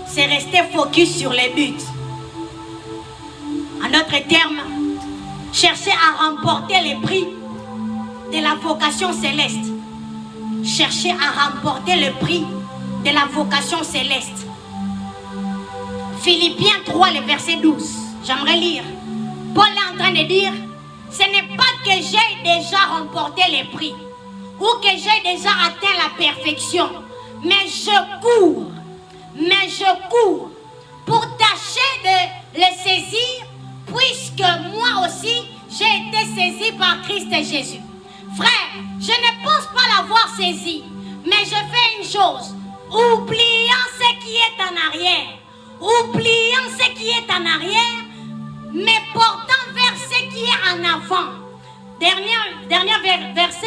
S2: C'est rester focus sur les buts. En d'autres termes, chercher à remporter les prix de la vocation céleste. Chercher à remporter le prix de la vocation céleste. Philippiens 3, le verset 12. J'aimerais lire. Paul est en train de dire, ce n'est pas que j'ai déjà remporté les prix ou que j'ai déjà atteint la perfection, mais je cours pour tâcher de le saisir, puisque moi aussi j'ai été saisi par Christ Jésus. Frère, je ne pense pas l'avoir saisi, mais je fais une chose, oubliant ce qui est en arrière, mais portant vers ce qui est en avant. Dernier verset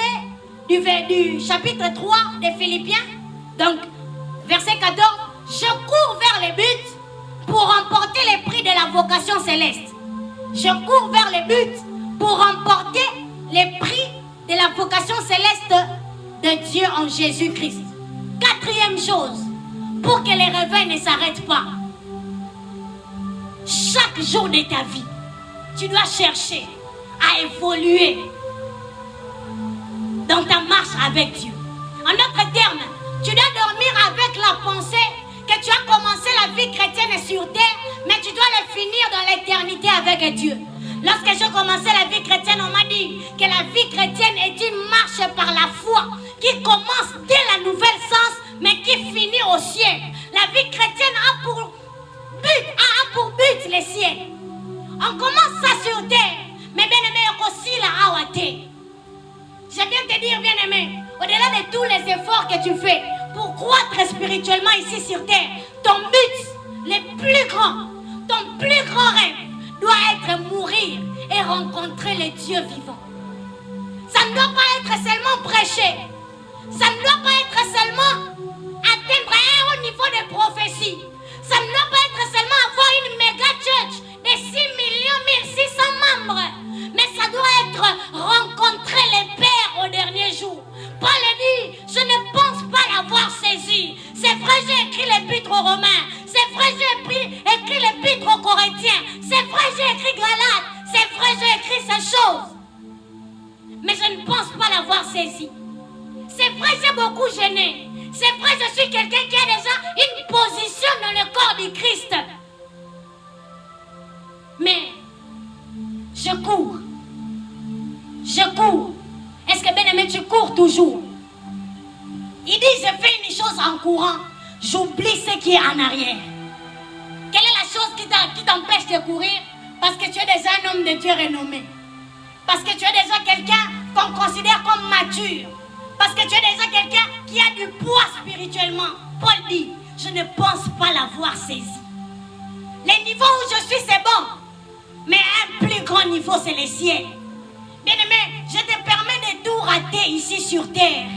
S2: du chapitre 3 de Philippiens, donc verset 14, je cours vers le but pour remporter les prix de la vocation céleste. Je cours vers le but pour remporter les prix de la vocation céleste de Dieu en Jésus-Christ. Quatrième chose, pour que les réveils ne s'arrêtent pas. Chaque jour de ta vie, tu dois chercher à évoluer dans ta marche avec Dieu. En d'autres termes, tu dois dormir avec la pensée que tu as commencé la vie chrétienne sur terre, mais tu dois le finir dans l'éternité avec Dieu. Lorsque j'ai commencé la vie chrétienne, on m'a dit que la vie chrétienne est une marche par la foi qui commence dès la nouvelle sens, mais qui finit au ciel. La vie chrétienne a pour but le ciel. On commence ça sur terre, mais bien aimé, aussi la awate. Je viens te dire, bien aimé, au-delà de tous les efforts que tu fais pour croître spirituellement ici sur terre, ton but, le plus grand, ton plus grand rêve doit être mourir et rencontrer le Dieu vivant. Ça ne doit pas être seulement prêcher. Ça ne doit pas être seulement atteindre un haut niveau de prophétie. Ça ne doit pas être seulement avoir une méga church de 6 600 membres. Mais ça doit être rencontrer les pères au dernier jour. Paul dit, je ne pense pas l'avoir saisi. C'est vrai, j'ai écrit l'épître aux Romains. C'est vrai, j'ai écrit l'épître aux Corinthiens. C'est vrai, j'ai écrit Galates. C'est vrai, j'ai écrit ces choses. Mais je ne pense pas l'avoir saisi. C'est vrai, j'ai beaucoup gêné. C'est vrai, je suis quelqu'un qui a déjà une position dans le corps du Christ. Mais je cours. Je cours. Est-ce que bien aimé, tu cours toujours? Il dit, je fais une chose en courant. J'oublie ce qui est en arrière. Quelle est la chose qui t'empêche de courir? Parce que tu es déjà un homme de Dieu renommé. Parce que tu es déjà quelqu'un qu'on considère comme mature. Parce que tu es déjà quelqu'un qui a du poids spirituellement. Paul dit, je ne pense pas l'avoir saisi. Le niveau où je suis, c'est bon. Mais un plus grand niveau, c'est le ciel. Bien-aimé, je te permets de tout rater ici sur terre.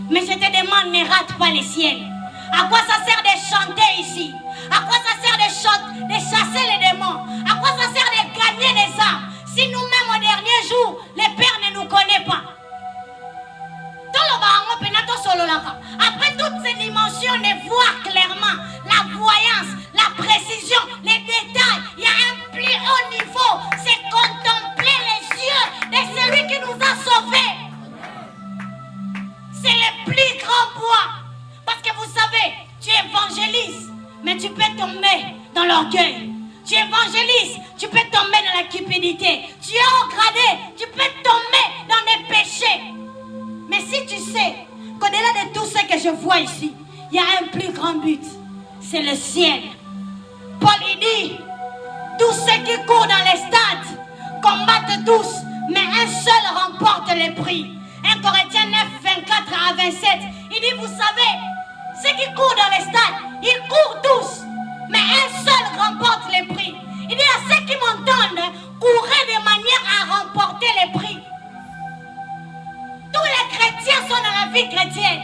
S2: Mais je te demande, ne rate pas le ciel. À quoi ça sert de chanter ici? À quoi ça sert de chasser les démons? À quoi ça sert de gagner les âmes si nous-mêmes au dernier jour, le Père ne nous connaît pas? Après toutes ces dimensions, de voir clairement la voyance, la précision, les détails, il y a un plus haut niveau. C'est contempler les yeux de celui qui nous a sauvés. C'est le plus grand poids. Parce que vous savez, tu évangélises, mais tu peux tomber dans l'orgueil. Tu évangélises, tu peux tomber dans la cupidité. Tu es haut gradé, tu peux tomber dans des péchés. Mais si tu sais qu'au-delà de tout ce que je vois ici, il y a un plus grand but, c'est le ciel. Paul dit, tous ceux qui courent dans les stades combattent tous, mais un seul remporte le prix. 1 Corinthiens 9, 24 à 27, il dit, vous savez, ceux qui courent dans les stades, ils courent tous, mais un seul remporte le prix. Il dit à ceux qui m'entendent, courez de manière à remporter le prix. Tous les chrétiens sont dans la vie chrétienne.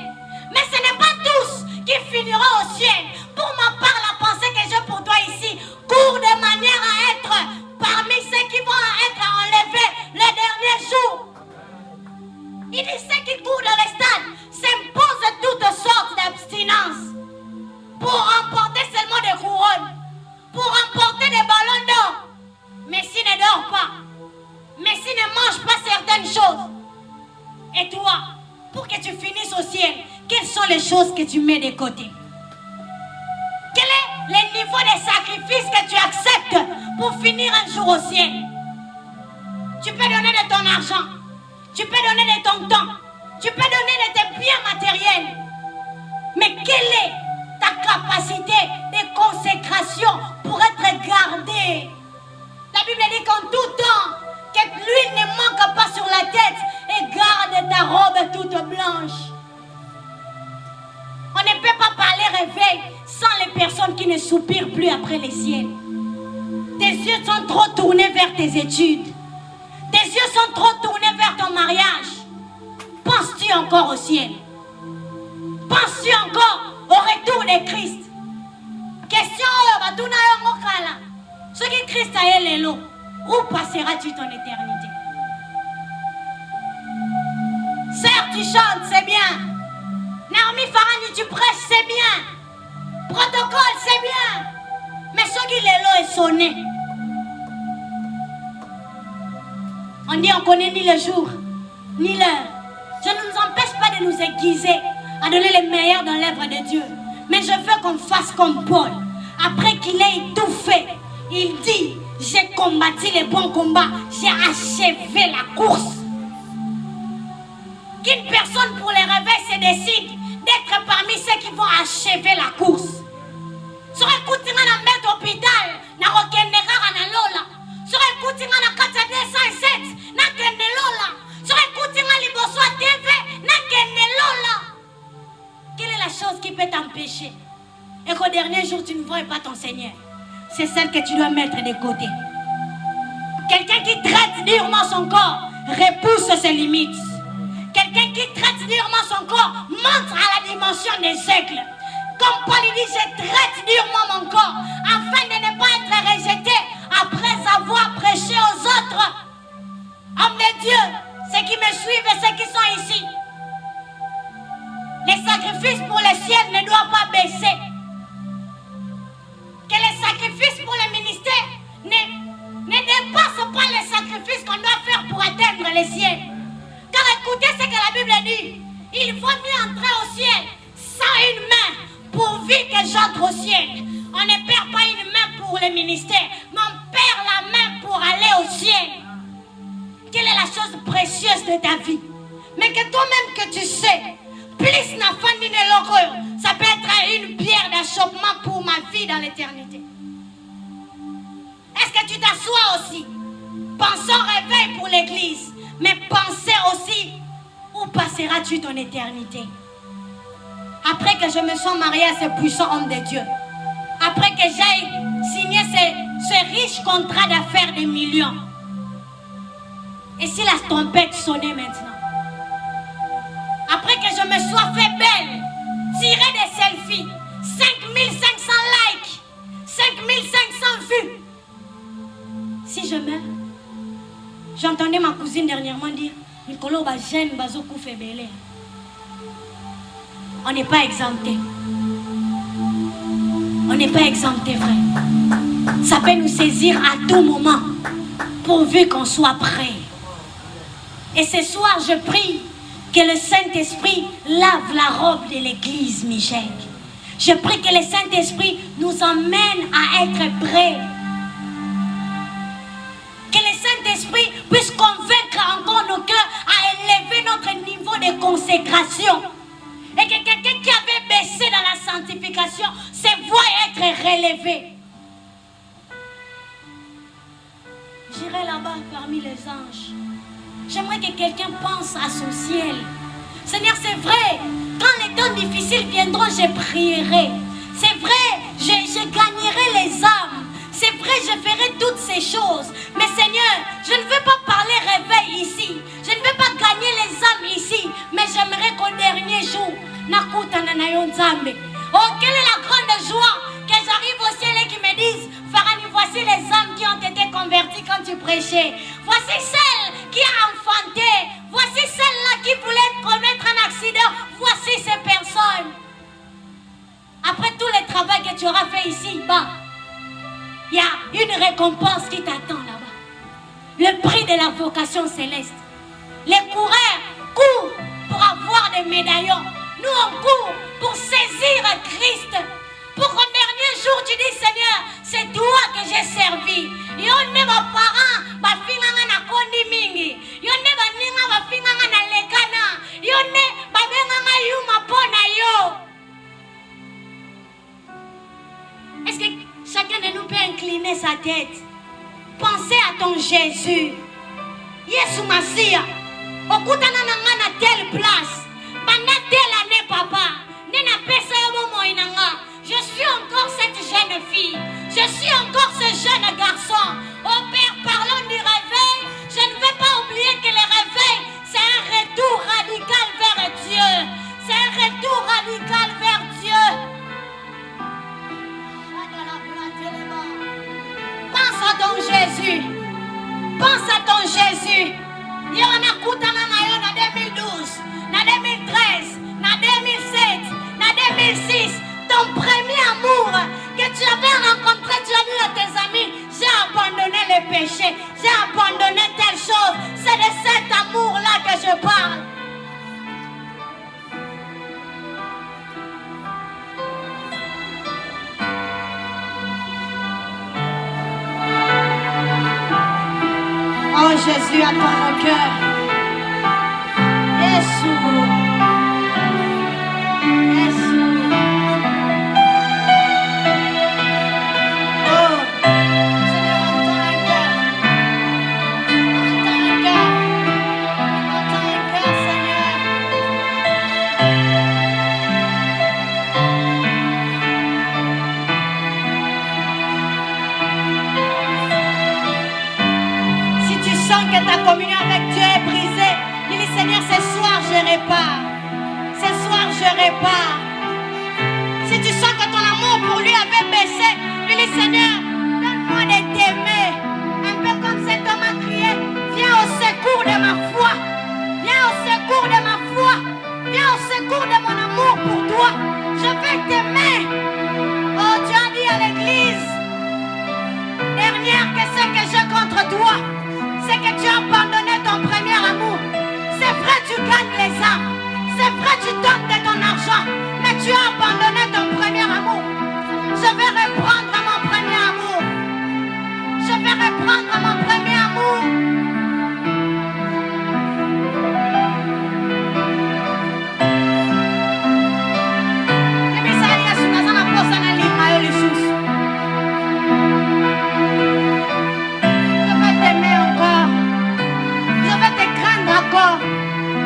S2: Mais ce n'est pas tous qui finiront au ciel. Pour ma part, la pensée que j'ai pour toi ici, cours de manière à être parmi ceux qui vont être enlevés le dernier jour. Il dit ceux qui courent dans les stades s'imposent toutes sortes d'abstinences pour remporter seulement des couronnes, pour remporter des ballons d'or. Mais s'ils ne dorment pas, mais s'ils ne mangent pas certaines choses, et toi, pour que tu finisses au ciel, quelles sont les choses que tu mets de côté? sacrifice que tu acceptes pour finir un jour au ciel. Tu peux donner de ton argent, tu peux donner de ton temps, tu peux donner de tes biens matériels. Mais quelle est ta capacité de consécration pour être gardée? La Bible dit qu'en tout temps, que l'huile ne manque pas sur la tête et garde ta robe toute blanche. On ne peut pas parler réveil sans les personnes qui ne soupirent plus après les ciels. Tes yeux sont trop tournés vers tes études. Tes yeux sont trop tournés vers ton mariage. Penses-tu encore au ciel? Penses-tu encore au retour de Christ? Question, ce qui Christ a élevé, où passeras-tu ton éternité? Certes, tu chantes, c'est bien. Naomi Farani, tu prêches, c'est bien. Protocole, c'est bien. Mais ce qui est sonné. On dit on connaît ni le jour, ni l'heure. Ça ne nous empêche pas de nous aiguiser à donner le meilleur dans l'œuvre de Dieu. Mais je veux qu'on fasse comme Paul. Après qu'il ait tout fait, il dit, j'ai combattu les bons combats, j'ai achevé la course. Qu'une personne pour les réveils se décide d'être parmi ceux qui vont achever la course. Sur écoute na mettre hôpital, na rokendera na lola. Sur écoute na kata 207, na kende lola. Sur écoute na liboso TV, na kende lola. Quelle est la chose qui peut t'empêcher et qu'au dernier jour tu ne vois pas ton Seigneur? C'est celle que tu dois mettre de côté. Quelqu'un qui traite durement son corps repousse ses limites. Quelqu'un qui traite durement son corps monte à la dimension des siècles. Comme Paul dit, je traite durement mon corps afin de ne pas être rejeté après avoir prêché aux autres. Hommes de Dieu, ceux qui me suivent et ceux qui sont ici, les sacrifices pour le ciel ne doivent pas baisser. Que les sacrifices pour le ministère ne dépassent pas les sacrifices qu'on doit faire pour atteindre le ciel. Car écoutez ce que la Bible dit. Il vaut mieux entrer au ciel sans une main pourvu que j'entre au ciel. On ne perd pas une main pour le ministère, mais on perd la main pour aller au ciel. Quelle est la chose précieuse de ta vie? Mais que toi-même que tu sais, plus n'a pas ni de loco, ça peut être une pierre d'achoppement pour ma vie dans l'éternité. Est-ce que tu t'assois aussi? Pensons réveil pour l'église, mais pensez aussi où passeras-tu ton éternité? Après que je me sois mariée à ce puissant homme de Dieu, après que j'aille signer ce riche contrat d'affaires de millions, et si la trompette sonnait maintenant? Après que je me sois fait belle, tirer des selfies, 5500 likes, 5500 vues. Si je meurs, j'entendais ma cousine dernièrement dire, Nicolo ba jeune bazoku fait belé. On n'est pas exempté. On n'est pas exempté, frère. Ça peut nous saisir à tout moment, pourvu qu'on soit prêt. Et ce soir, je prie que le Saint-Esprit lave la robe de l'église, Michel. Je prie que le Saint-Esprit nous emmène à être prêts. Que le Saint-Esprit puisse convaincre encore nos cœurs à élever notre niveau de consécration. Et que quelqu'un qui avait baissé dans la sanctification se voit être relevé. J'irai là-bas parmi les anges. J'aimerais que quelqu'un pense à son ciel. Seigneur, c'est vrai, quand les temps difficiles viendront, je prierai. C'est vrai, je gagnerai les âmes. C'est vrai, je ferai toutes ces choses. Mais Seigneur, je ne veux pas parler réveil ici. Je ne veux pas gagner les âmes ici. Mais j'aimerais qu'au dernier jour, oh, quelle est la grande joie que j'arrive au ciel et qu'ils me disent, Farani, voici les âmes qui ont été converties quand tu prêchais. Voici celle qui a enfanté. Voici celle-là qui voulait commettre un accident. Voici ces personnes. Après tout le travail que tu auras fait ici, il y a une récompense qui t'attend là-bas. Le prix de la vocation céleste. Les coureurs courent pour avoir des médaillons. Nous, on court pour saisir Christ. Pour qu'au dernier jours, tu dis, Seigneur, c'est toi que j'ai servi. Yo ne va parents, ba finganga na kondi mingi. Yo ne ba ninga ba finganga na lekana. Yo ne ba benganga yuma pona yo. Est-ce que chacun de nous peut incliner sa tête? Pensez à ton Jésus. Yesu Masia. Okutana na ngana telle place. Pendant telle année, papa. Nena pesa yo momo inanga. Je suis encore cette jeune fille. Je suis encore ce jeune garçon. Oh Père, parlons du réveil. Je ne veux pas oublier que le réveil, c'est un retour radical vers Dieu. C'est un retour radical vers Dieu. Pense à ton Jésus. Pense à ton Jésus. Il y en a koutana na yo na 2012, na 2013, na 2007, na 2006. Ton premier amour que tu avais rencontré, tu as dit à tes amis, j'ai abandonné le péché, j'ai abandonné telle chose. C'est de cet amour-là que je parle. Oh Jésus, attends mon cœur. Jésus. Ta communion avec Dieu est brisée. Dis, Seigneur, ce soir je répare. Ce soir je répare. Si tu sens que ton amour pour lui avait baissé, dis, Seigneur, donne-moi de t'aimer. Un peu comme cet homme a crié, viens au secours de ma foi. Viens au secours de ma foi. Viens au secours de mon amour pour toi. Je vais t'aimer. Oh, tu as dit à l'église dernière que ce que j'ai contre toi, c'est que tu as abandonné ton premier amour. C'est vrai, tu gagnes les âmes. C'est vrai, tu donnes de ton argent. Mais tu as abandonné ton premier amour. Je vais reprendre mon premier amour. Je vais reprendre mon premier amour.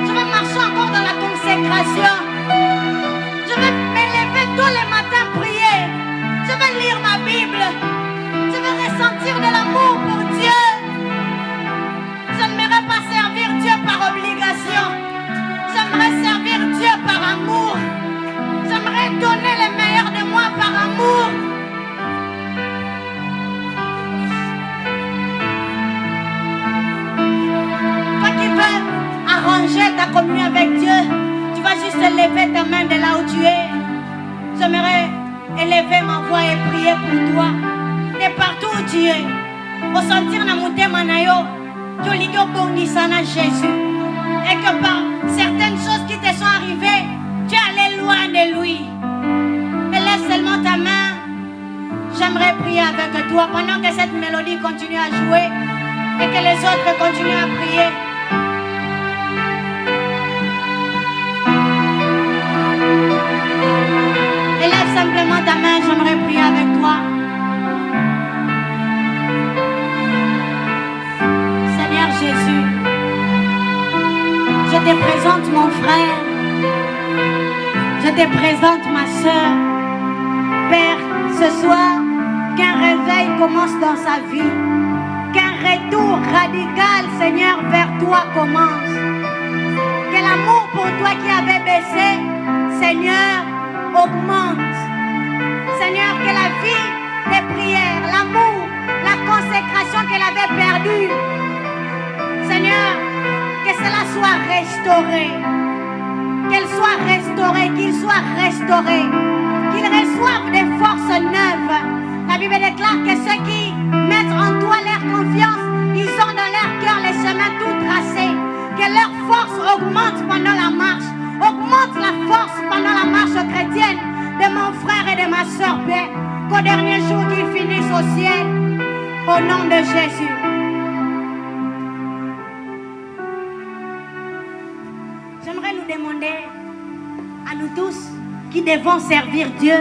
S2: Je vais marcher encore dans la consécration. Je vais m'élever tous les matins prier. Je vais lire ma Bible. Je vais ressentir de l'amour pour Dieu. Je n'aimerais pas servir Dieu par obligation. J'aimerais servir Dieu par amour. J'aimerais donner le meilleur de moi par amour. Toi qui veux arranger ta communion avec Dieu, tu vas juste lever ta main de là où tu es. J'aimerais élever ma voix et prier pour toi. De partout où tu es, au sentir na mutema na yo, tu ligo bondisana Jésus. Et que par certaines choses qui te sont arrivées, tu es allé loin de lui. Élève seulement ta main. J'aimerais prier avec toi pendant que cette mélodie continue à jouer et que les autres continuent à prier. Élève simplement ta main, j'aimerais prier avec toi. Seigneur Jésus, je te présente mon frère, je te présente ma soeur. Père, ce soir, qu'un réveil commence dans sa vie, qu'un retour radical, Seigneur, vers toi commence. Que l'amour pour toi qui avait baissé, Seigneur, augmente. Seigneur, que la vie des prières, l'amour, la consécration qu'elle avait perdue, Seigneur, que cela soit restauré. Qu'elle soit restaurée, qu'il soit restauré. Qu'ils reçoivent des forces neuves. La Bible déclare que ceux qui mettent en toi leur confiance, ils ont dans leur cœur les chemins tout tracés. Que leur force augmente pendant la marche. Augmente la force pendant la marche chrétienne de mon frère et de ma soeur, Père. jusqu'au dernier jour qu'ils finissent au ciel. Au nom de Jésus. J'aimerais nous demander à nous tous qui devons servir Dieu,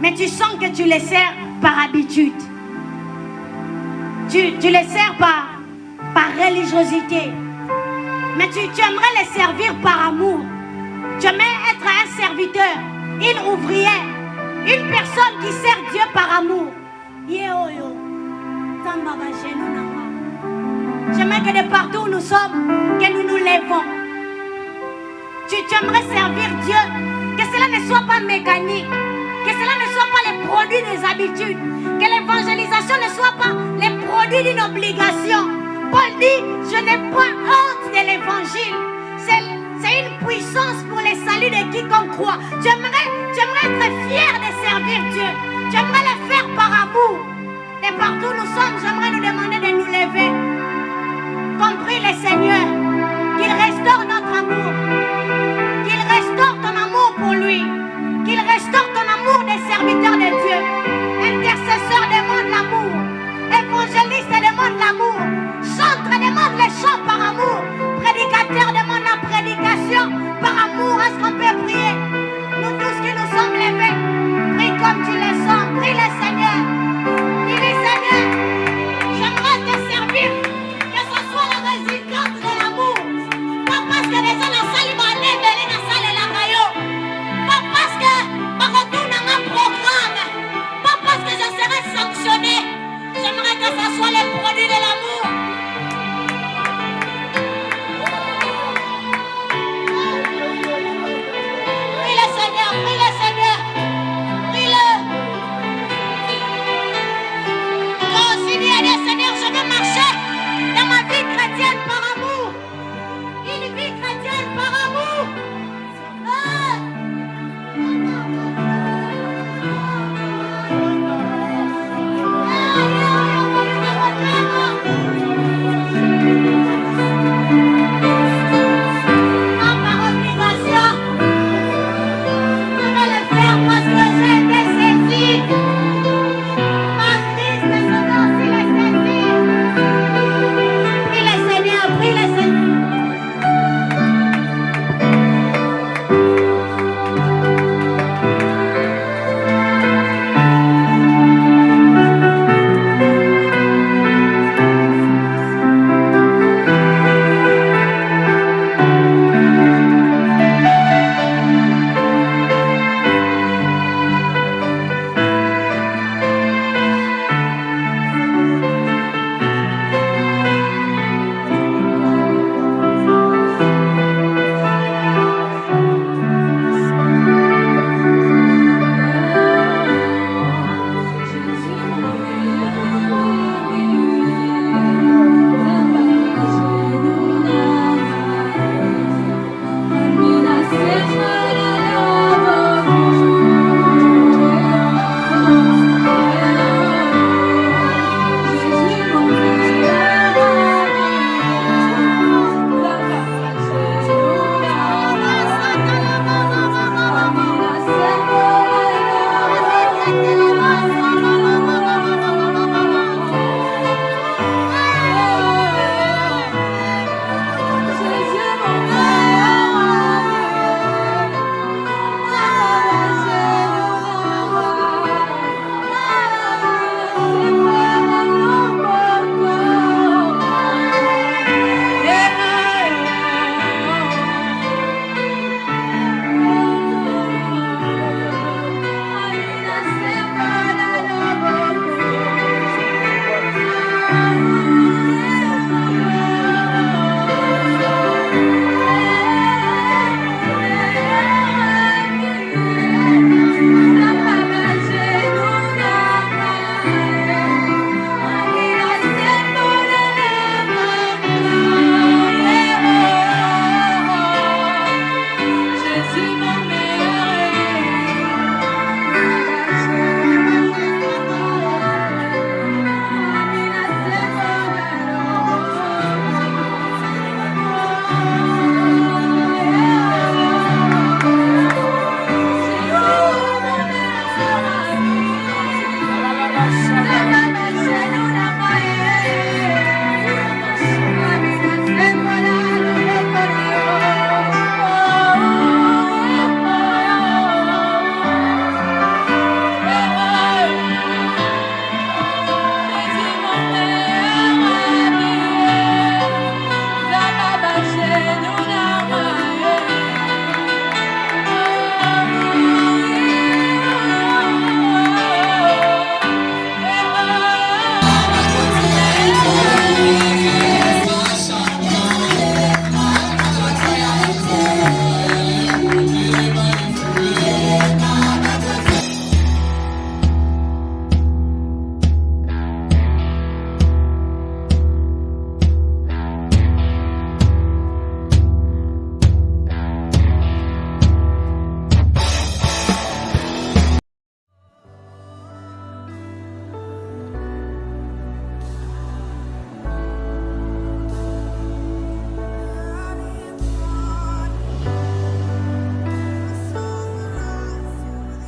S2: mais tu sens que tu les sers par habitude. Tu les sers par religiosité. Mais tu aimerais les servir par amour. Tu aimerais être un serviteur, une ouvrière, une personne qui sert Dieu par amour. J'aimerais que de partout où nous sommes, que nous nous lèvons. Tu aimerais servir Dieu, que cela ne soit pas mécanique, que cela ne soit pas les produits des habitudes, que l'évangélisation ne soit pas les produits d'une obligation. Paul dit, je n'ai point honte de l'évangile. C'est une puissance pour le salut de quiconque croit. Tu aimerais être fier de servir Dieu. Tu aimerais le faire par amour. Et partout où nous sommes, j'aimerais nous demander de nous lever. Compris le Seigneur, qu'il restaure notre amour. Qu'il restaure ton amour pour lui. Qu'il restaure ton amour des serviteurs de Dieu. Intercesseur demande l'amour. Évangéliste demande l'amour. Chantre demande les chants par amour. Prédicateur demande la prédication par amour. Est-ce qu'on peut prier? Nous tous qui nous sommes levés, prie comme tu le sens. Prie le Seigneur. Dis-le Seigneur, j'aimerais te servir. Que ce soit la résultante de l'amour. Pas parce que les gens la salle vont aller dans la salle et la caillou. Pas parce que par retour dans un programme. Pas parce que je serai sanctionné. J'aimerais que ce soit le produit de l'amour.